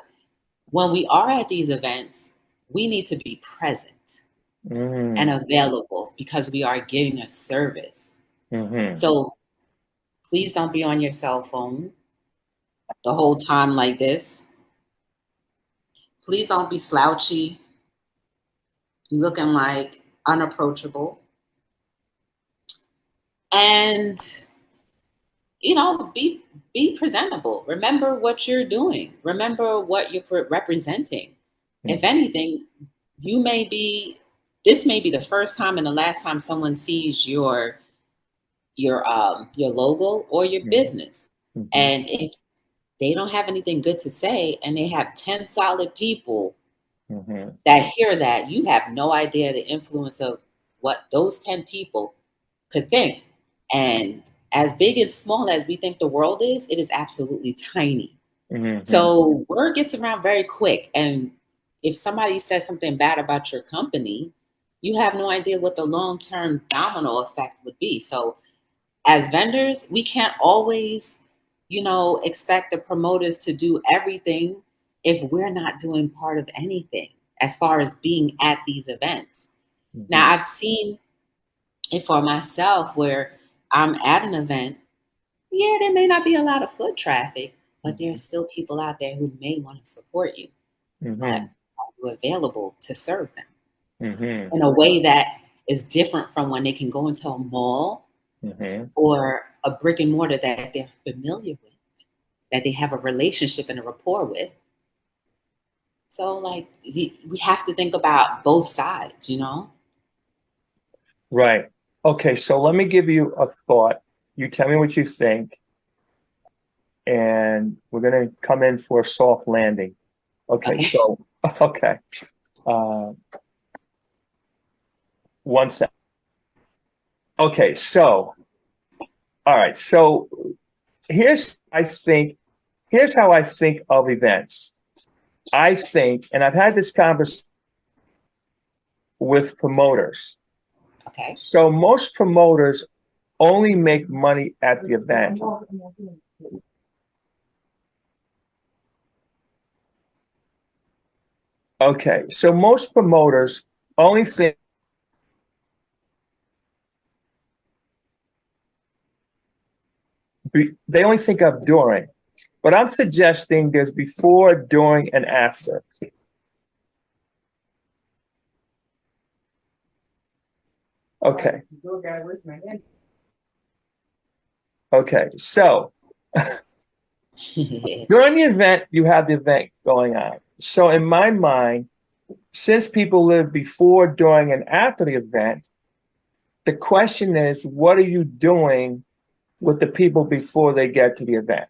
when we are at these events, we need to be present and available because we are giving a service. So please don't be on your cell phone. the whole time like this. Please don't be slouchy, looking like unapproachable. And be presentable. Remember what you're doing. Remember what you're representing. If anything, this may be the first time and the last time someone sees your logo or your business. And if they don't have anything good to say and they have 10 solid people that hear that, you have no idea the influence of what those 10 people could think. And as big and small as we think the world is, it is absolutely tiny. So word gets around very quick. And if somebody says something bad about your company, you have no idea what the long-term domino effect would be. So as vendors, we can't always, expect the promoters to do everything if we're not doing part of anything as far as being at these events. Now, I've seen it for myself where I'm at an event. Yeah, there may not be a lot of foot traffic, but there's still people out there who may want to support you. But are you available to serve them in a way that is different from when they can go into a mall or a brick and mortar that they're familiar with, that they have a relationship and a rapport with? So, we have to think about both sides, Right. Okay, so let me give you a thought. You tell me what you think, and we're going to come in for a soft landing. Okay. So, okay. 1 sec. Okay, so, all right. So here's how I think of events. I think, and I've had this conversation with promoters. Okay. So most promoters only make money at the event. Okay, so most promoters only think they only think of during, but I'm suggesting there's before, during, and after. Okay. Okay, so during the event, you have the event going on. So in my mind, since people live before, during, and after the event, the question is, what are you doing with the people before they get to the event?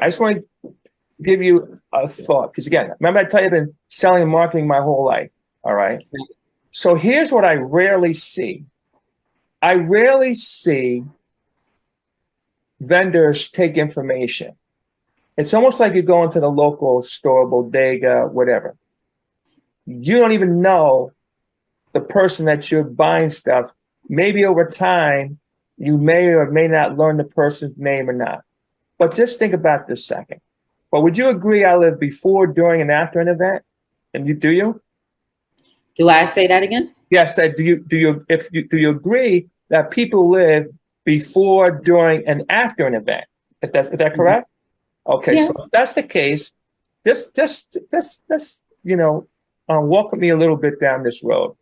I just want to give you a thought, because again, remember I tell you I've been selling and marketing my whole life, all right? So here's what I rarely see. I rarely see vendors take information. It's almost like you go into the local store, bodega, whatever. You don't even know the person that you're buying stuff. Maybe over time, you may or may not learn the person's name or not. But just think about this second. But would you agree I live before, during, and after an event? And do you? Do I say that again? Yes. Do you agree that people live before, during, and after an event? Is that correct? Okay. Yes. So if that's the case, just walk with me a little bit down this road.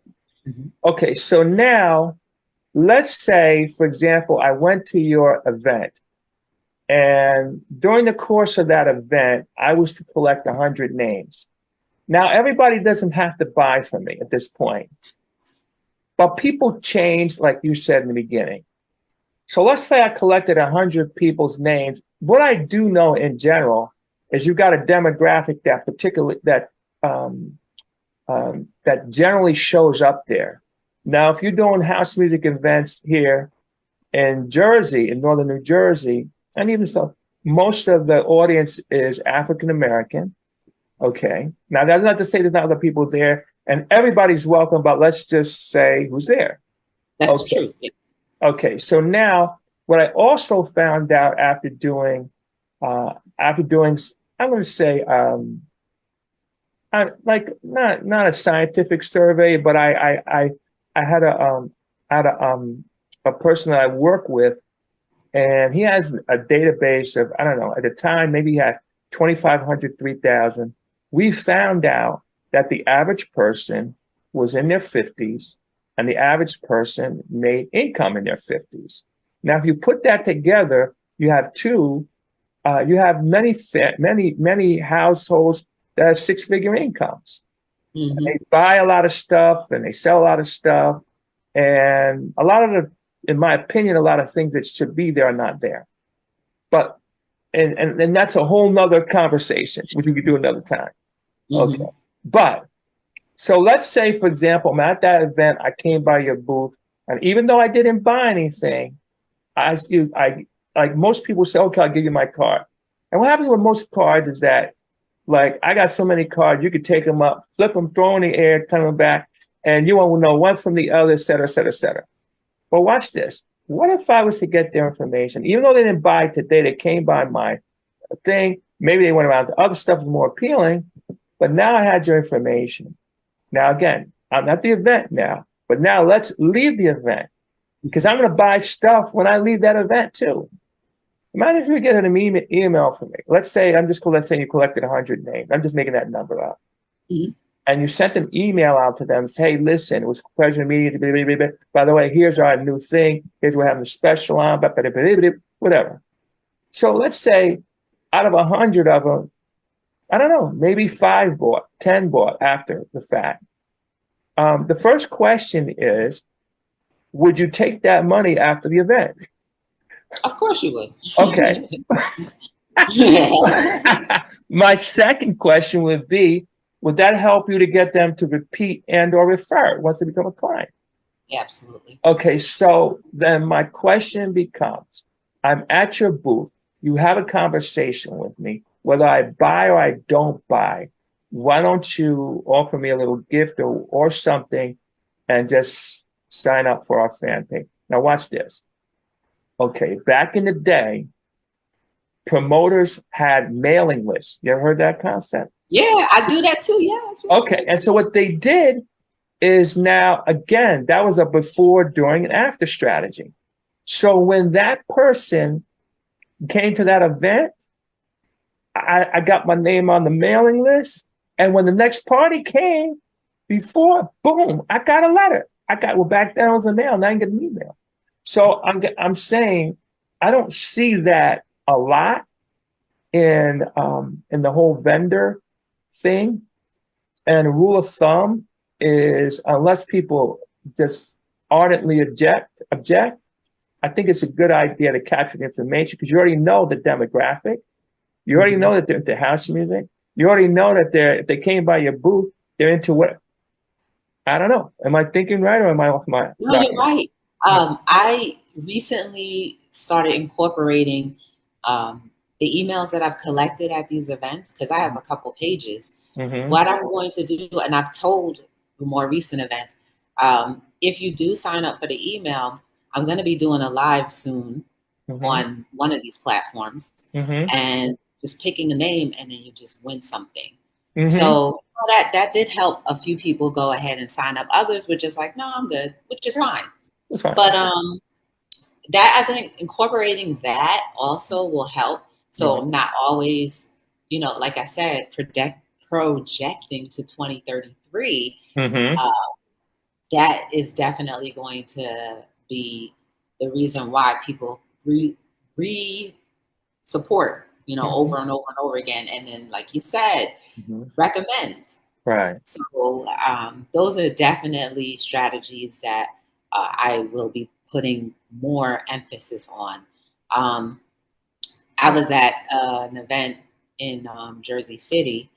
Okay. So now, let's say, for example, I went to your event, and during the course of that event, I was to collect 100 names. Now, everybody doesn't have to buy from me at this point, but people change, like you said in the beginning. So let's say I collected 100 people's names. What I do know in general is you've got a demographic that generally shows up there. Now, if you're doing house music events here in Jersey, in northern New Jersey, and even so, most of the audience is African American. Okay. Now, that's not to say there's not other people there, and everybody's welcome, but let's just say who's there. That's true. Yes. Okay. So now, what I also found out after doing, I'm going to say, not a scientific survey, but I had a person that I work with and he has a database of, I don't know, at the time, maybe he had 2,500, 3,000. We found out that the average person was in their 50s and the average person made income in their 50s. Now, if you put that together, you have many households that have six-figure incomes. Mm-hmm. They buy a lot of stuff and they sell a lot of stuff. And a lot of in my opinion, a lot of things that should be there are not there. But, and that's a whole nother conversation, which we could do another time. Mm-hmm. Okay. But, so let's say, for example, I'm at that event, I came by your booth, and even though I didn't buy anything, I like most people say, okay, I'll give you my card. And what happens with most cards is that, like, I got so many cards, you could take them up, flip them, throw in the air, turn them back, and you won't know one from the other, et cetera, et cetera, et cetera. But watch this. What if I was to get their information? Even though they didn't buy it today, they came by my thing. Maybe they went around to other stuff was more appealing, but now I had your information. Now, again, I'm at the event now, but now let's leave the event because I'm going to buy stuff when I leave that event too. Imagine if you get an email from me. Let's say you collected 100 names. I'm just making that number up. Mm-hmm. And you sent an email out to them, say, hey, listen, it was a pleasure meeting you. By the way, here's our new thing. Here's we're having a special on, whatever. So let's say out of 100 of them, I don't know, maybe 5 bought, 10 bought after the fact. The first question is, would you take that money after the event? Of course you would. Okay. My second question would be, would that help you to get them to repeat and or refer once they become a client? Yeah, absolutely. Okay, so then my question becomes, I'm at your booth, you have a conversation with me, whether I buy or I don't buy, why don't you offer me a little gift or something and just sign up for our fan page? Now watch this. Okay, back in the day, promoters had mailing lists. You ever heard that concept? Yeah, I do that too. Yes. Okay, and so what they did is now, again, that was a before, during, and after strategy. So when that person came to that event, I got my name on the mailing list. And when the next party came, before, boom, I got a letter. Back then it was a mail, now I get an email. So I'm saying I don't see that a lot in the whole vendor thing. And a rule of thumb is, unless people just ardently object, I think it's a good idea to capture the information because you already know the demographic. You already know that they're into house music. You already know that if they came by your booth, they're into what? I don't know. Am I thinking right or am I off my? No, you're right. I recently started incorporating the emails that I've collected at these events because I have a couple pages. Mm-hmm. What I'm going to do, and I've told the more recent events, if you do sign up for the email, I'm going to be doing a live soon on one of these platforms and just picking a name and then you just win something. So that did help a few people go ahead and sign up. Others were just like, no, I'm good, which is fine. But that I think incorporating that also will help. So I'm not always, like I said, projecting to 2033. That is definitely going to be the reason why people support, over and over and over again. And then, like you said, recommend. Right. So those are definitely strategies that I will be putting more emphasis on. I was at an event in Jersey City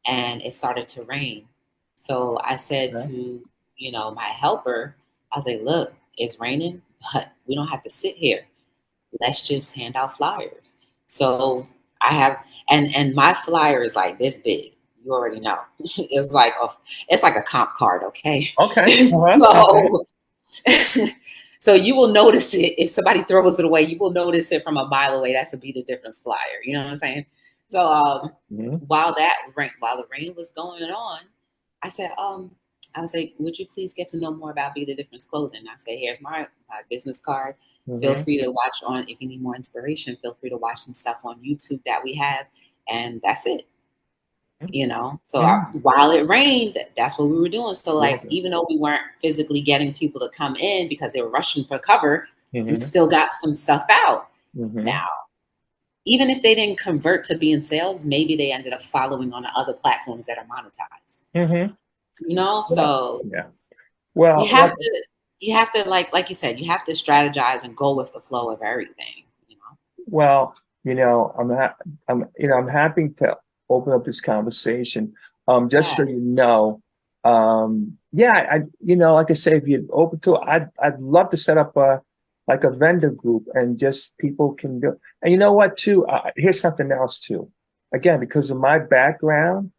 and it started to rain. So I said to, my helper, I was like, look, it's raining, but we don't have to sit here. Let's just hand out flyers. So I have, and my flyer is like this big. You already know. It's like a comp card, okay? Okay. So you will notice it if somebody throws it away. You will notice it from a mile away. That's a Be the Difference flyer. You know what I'm saying? So while the rain was going on, I said, I was like, would you please get to know more about Be the Difference Clothing? I say, here's my business card. Feel free to watch on, if you need more inspiration, feel free to watch some stuff on YouTube that we have. And that's it. You know, so while it rained, that's what we were doing. So like, even though we weren't physically getting people to come in because they were rushing for cover, we still got some stuff out. Now, even if they didn't convert to be in sales, maybe they ended up following on the other platforms that are monetized. You know, so well, you have to like you said, you have to strategize and go with the flow of everything. You know. Well, you know, I'm happy to open up this conversation. Just so you know, you know, like I say, if you're open to it, I'd love to set up a vendor group and just people can do. And you know what, too? Here's something else too. Again, because of my background,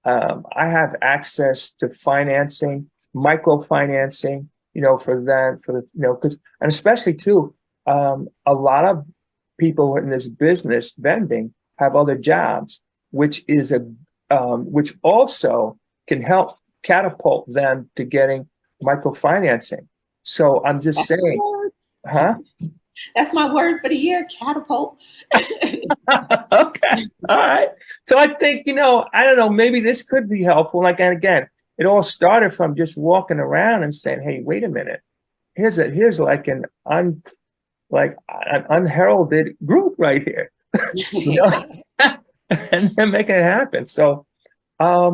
I have access to financing, microfinancing. You know, and especially too, a lot of people in this business vending have other jobs, which also can help catapult them to getting microfinancing. So I'm just saying, That's my word for the year, catapult. Okay, all right. So I think, you know, I don't know, maybe this could be helpful. Like, and again, it all started from just walking around and saying, "Hey, wait a minute, here's like an unheralded group right here," you know, and then making it happen. So, I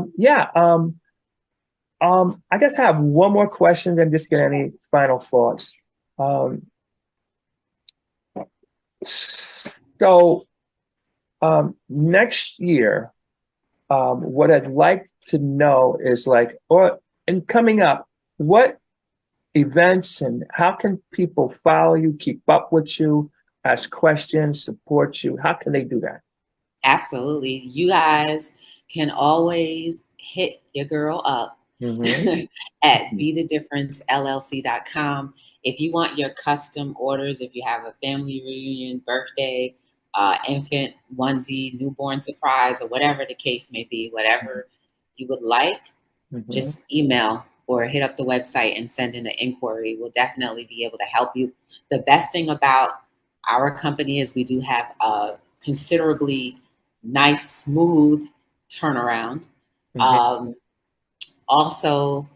guess I have one more question and just get any final thoughts. So, next year, what I'd like to know is coming up, what events and how can people follow you, keep up with you, ask questions, support you? How can they do that? Absolutely. You guys can always hit your girl up at BeTheDifferenceLLC.com. If you want your custom orders, if you have a family reunion, birthday, infant onesie, newborn surprise, or whatever the case may be, whatever you would like, just email or hit up the website and send in an inquiry. We'll definitely be able to help you. The best thing about our company is we do have a considerably nice, smooth turnaround. Also,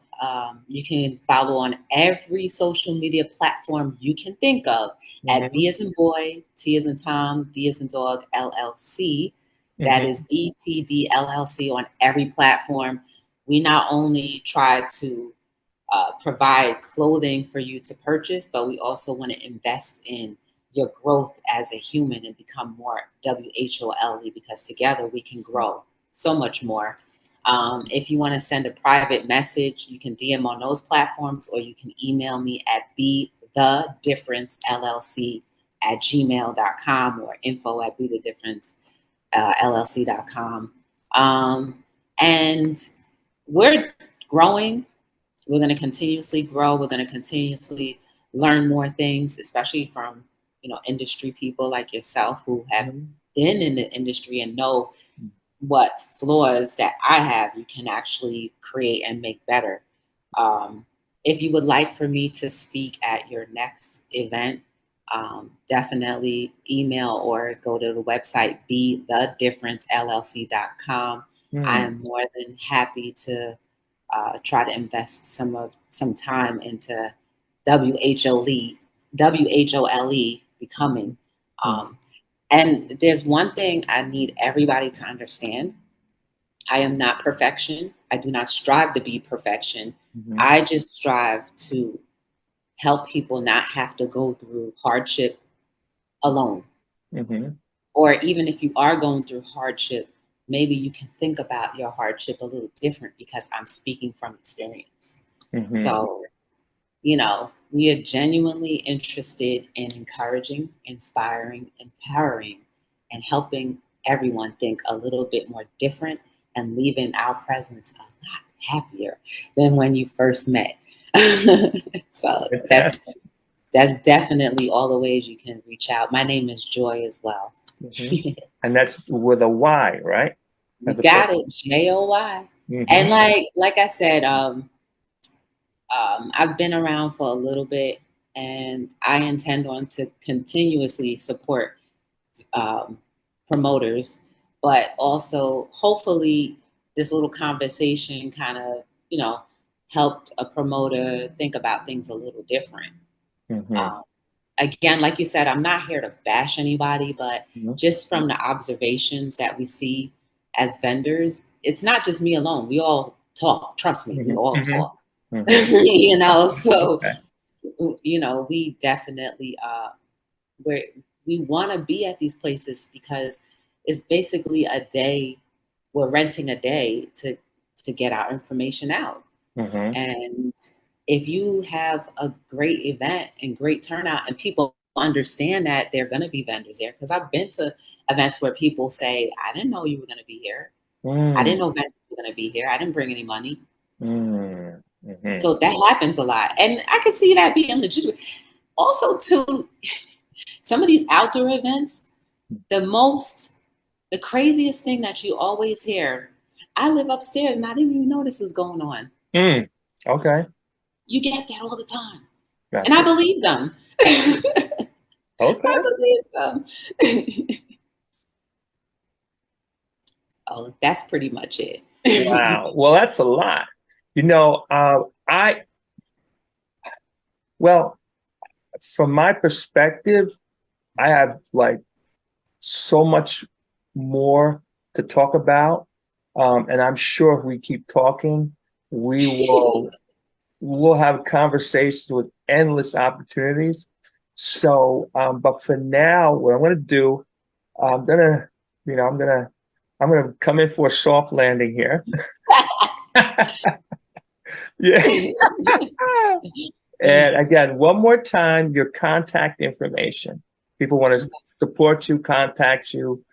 you can follow on every social media platform you can think of at B as in boy, T as in Tom, D as in dog, LLC. That is BTD LLC on every platform. We not only try to provide clothing for you to purchase, but we also want to invest in your growth as a human and become more WHOLE, because together we can grow so much more. If you want to send a private message, you can DM on those platforms, or you can email me at BeTheDifferenceLLC@gmail.com or info@BeTheDifferenceLLC.com. And we're growing. We're going to continuously grow. We're going to continuously learn more things, especially from, you know, industry people like yourself who have been in the industry and know what flaws that I have you can actually create and make better. If you would like for me to speak at your next event, definitely email or go to the website BeTheDifferenceLLC.com. I am more than happy to try to invest some time into WHOLE becoming. And there's one thing I need everybody to understand. I am not perfection. I do not strive to be perfection. I just strive to help people not have to go through hardship alone. Or even if you are going through hardship, maybe you can think about your hardship a little different because I'm speaking from experience. So, you know, we are genuinely interested in encouraging, inspiring, empowering, and helping everyone think a little bit more different and leaving our presence a lot happier than when you first met. So that's definitely all the ways you can reach out. My name is Joy as well. And that's with a Y, right? You got it, JOY. And like I said, I've been around for a little bit, and I intend on to continuously support um, promoters, but also hopefully this little conversation kind of, helped a promoter think about things a little different. Mm-hmm. Again, like you said, I'm not here to bash anybody, but Mm-hmm. just from the observations that we see as vendors, it's not just me alone. We all talk. Trust me, we all Mm-hmm. talk. Mm-hmm. So Okay. we definitely we want to be at these places because it's basically a day. We're renting a day to get our information out. Mm-hmm. And if you have a great event and great turnout and people understand that they're going to be vendors there, because I've been to events where people say, I didn't know you were going to be here. I didn't know vendors were going to be here. I didn't bring any money. Mm-hmm. So that happens a lot. And I could see that being legitimate. Also, too, some of these outdoor events, the craziest thing that you always hear, I live upstairs and I didn't even know this was going on. Okay. You get that all the time. Gotcha. And I believe them. Okay. I believe them. Oh, that's pretty much it. Wow. Well, that's a lot. Well, from my perspective, I have like so much more to talk about. And I'm sure if we keep talking, we'll have conversations with endless opportunities. So, but for now, what I'm going to do, I'm gonna, I'm gonna come in for a soft landing here. Yeah. And again, one more time, your contact information. People want to support you, contact you,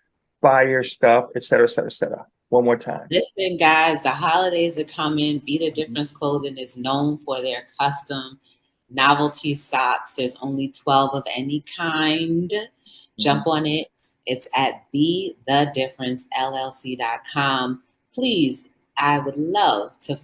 buy your stuff, et cetera, et cetera, et cetera. One more time. Listen, guys, the holidays are coming. Be the Difference Clothing is known for their custom novelty socks. There's only 12 of any kind. Jump on it. It's at BeTheDifferenceLLC.com. Please, I would love to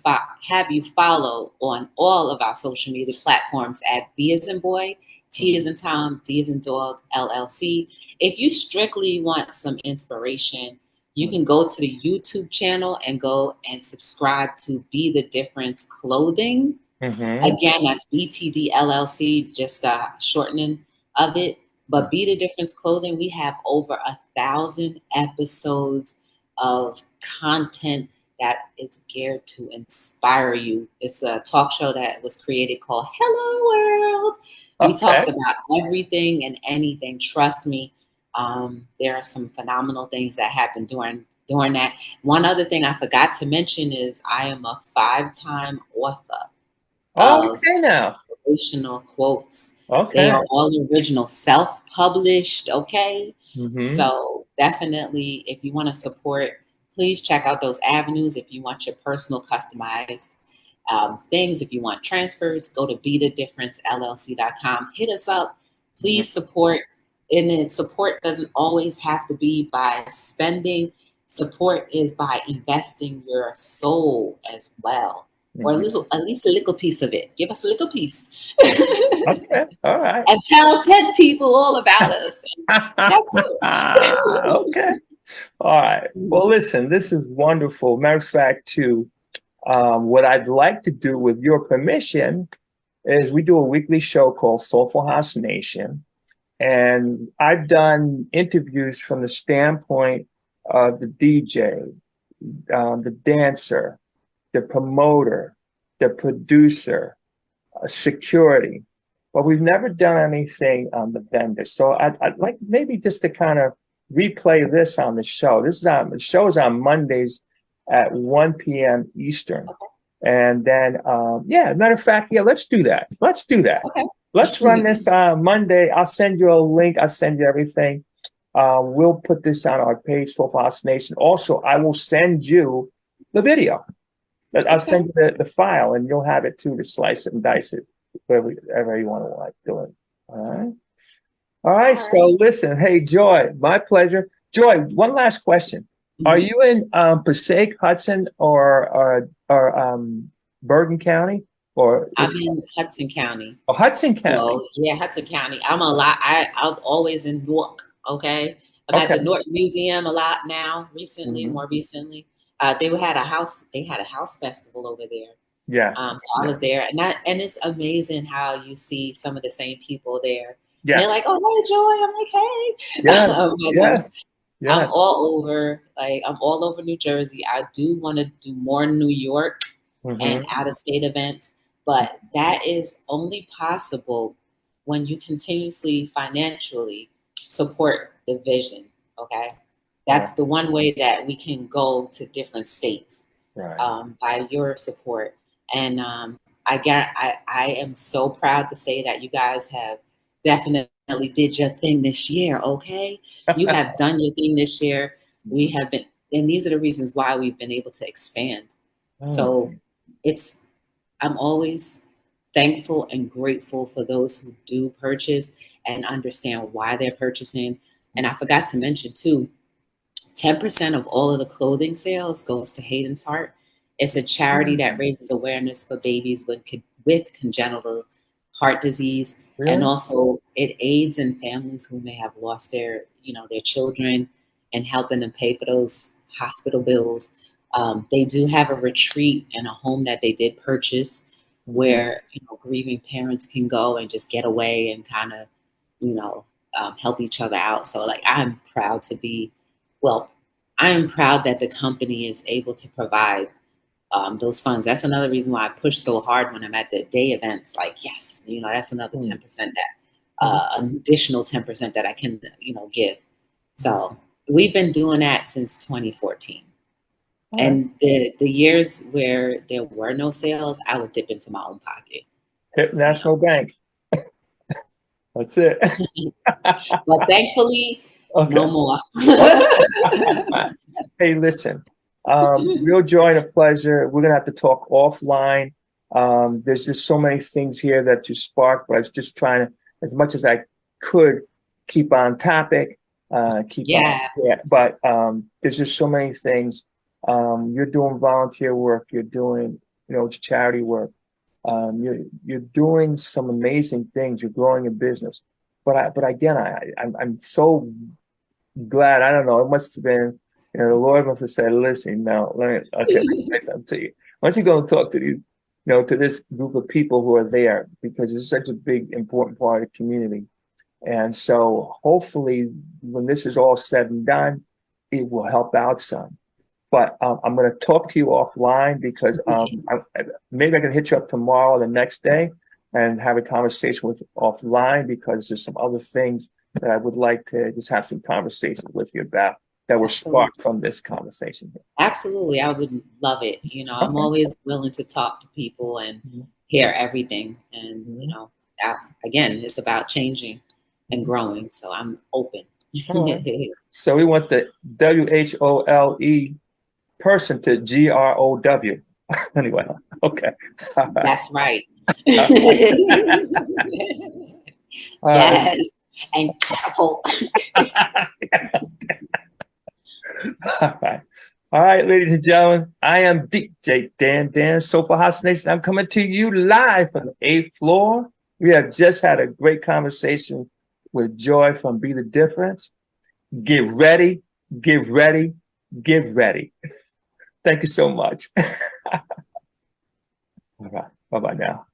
have you follow on all of our social media platforms at B as in boy, T as in Tom, D as in dog, LLC. If you strictly want some inspiration, you can go to the YouTube channel and go and subscribe to Be the Difference Clothing. Again, that's BTD LLC, just a shortening of it. But Be the Difference Clothing, we have over 1,000 episodes of content that is geared to inspire you. It's a talk show that was created called Hello World. We talked about everything and anything. Trust me, there are some phenomenal things that happened during that. One other thing I forgot to mention is I am a 5-time author. Okay, now. Inspirational quotes. Okay. They are all original, self-published, okay? So definitely, if you want to support, please check out those avenues. If you want your personal customized things, if you want transfers, go to BeTheDifferenceLLC.com. Hit us up. Please support. And support doesn't always have to be by spending. Support is by investing your soul as well. Or at least a little piece of it. Give us a little piece. Okay, all right. And tell 10 people all about us. That's it. Okay. All right. Well, listen, this is wonderful. Matter of fact, too, what I'd like to do with your permission is we do a weekly show called Soulful House Nation. And I've done interviews from the standpoint of the DJ, the dancer, the promoter, the producer, security, but we've never done anything on the vendor. So I'd like maybe just to kind of replay this on the show. The show is on Mondays at 1 p.m. Eastern. And then, matter of fact, let's do that. Let's do that. Okay. Let's run this Monday. I'll send you a link. I'll send you everything. We'll put this on our page, Soulful House Nation. Also, I will send you the video. I'll send you the file, and you'll have it too to slice it and dice it, whatever you want to do it. All right. So listen, hey, Joy, my pleasure. Joy, one last question: Are you in Passaic, Hudson, or Bergen County? or I'm in Hudson County. Hudson County? So yeah, Hudson County. I'm always in Newark. Okay, I'm at Okay. the Newark Museum a lot now. More recently, they had a house. They had a house festival over there. Yes. So I was there, and it's amazing how you see some of the same people there. Yes. They're like, "Oh, hey, Joy." I'm like, "Hey." Yes. Yes. I'm all over. Like, I'm all over New Jersey. I do want to do more New York and out of state events, but that is only possible when you continuously financially support the vision. Okay, that's the one way that we can go to different states, by your support. And I am so proud to say that you guys have definitely did your thing this year. Okay, you have done your thing this year. We have been, and these are the reasons why we've been able to expand. So I'm always thankful and grateful for those who do purchase and understand why they're purchasing. And I forgot to mention too, 10% of all of the clothing sales goes to Hayden's Heart. It's a charity that raises awareness for babies with congenital heart disease. Really? And also it aids in families who may have lost their children and helping them pay for those hospital bills. They do have a retreat and a home that they did purchase where, grieving parents can go and just get away and kind of, help each other out. So like, I'm proud that the company is able to provide those funds. That's another reason why I push so hard when I'm at the day events. Like, yes, that's another 10% that, an additional 10% that I can, give. So we've been doing that since 2014. And the years where there were no sales, I would dip into my own pocket. Hit National Bank. That's it. But thankfully, no more. Hey, listen, real joy and a pleasure. We're going to have to talk offline. There's just so many things here that you sparked, but I was just trying to, as much as I could, keep on topic. But there's just so many things. You're doing volunteer work. You're doing, charity work. You're doing some amazing things. You're growing a business. But again, I'm so glad. I don't know. It must have been, the Lord must have said, "Listen, now, let's say something to you. Why don't you go and talk to these, to this group of people who are there, because it's such a big, important part of the community." And so, hopefully, when this is all said and done, it will help out some. But I'm going to talk to you offline because maybe I can hit you up tomorrow or the next day and have a conversation with offline, because there's some other things that I would like to just have some conversation with you about that were sparked from this conversation. Absolutely. I would love it. I'm always willing to talk to people and hear everything. And, again, it's about changing and growing. So I'm open. So we want the WHOLE person to GROW. Anyway, okay. That's right. Yes. And catapult. All right, ladies and gentlemen, I am DJ Dan, Soulful House Nation. I'm coming to you live from the 8th floor. We have just had a great conversation with Joy from Be the Difference. Get ready, get ready, get ready. Thank you so much. All right, bye-bye now.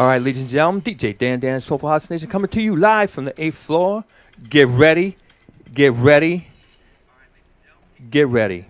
All right, ladies and gentlemen, DJ Dan Soulful House Nation coming to you live from the 8th floor. Get ready. Get ready. Get ready.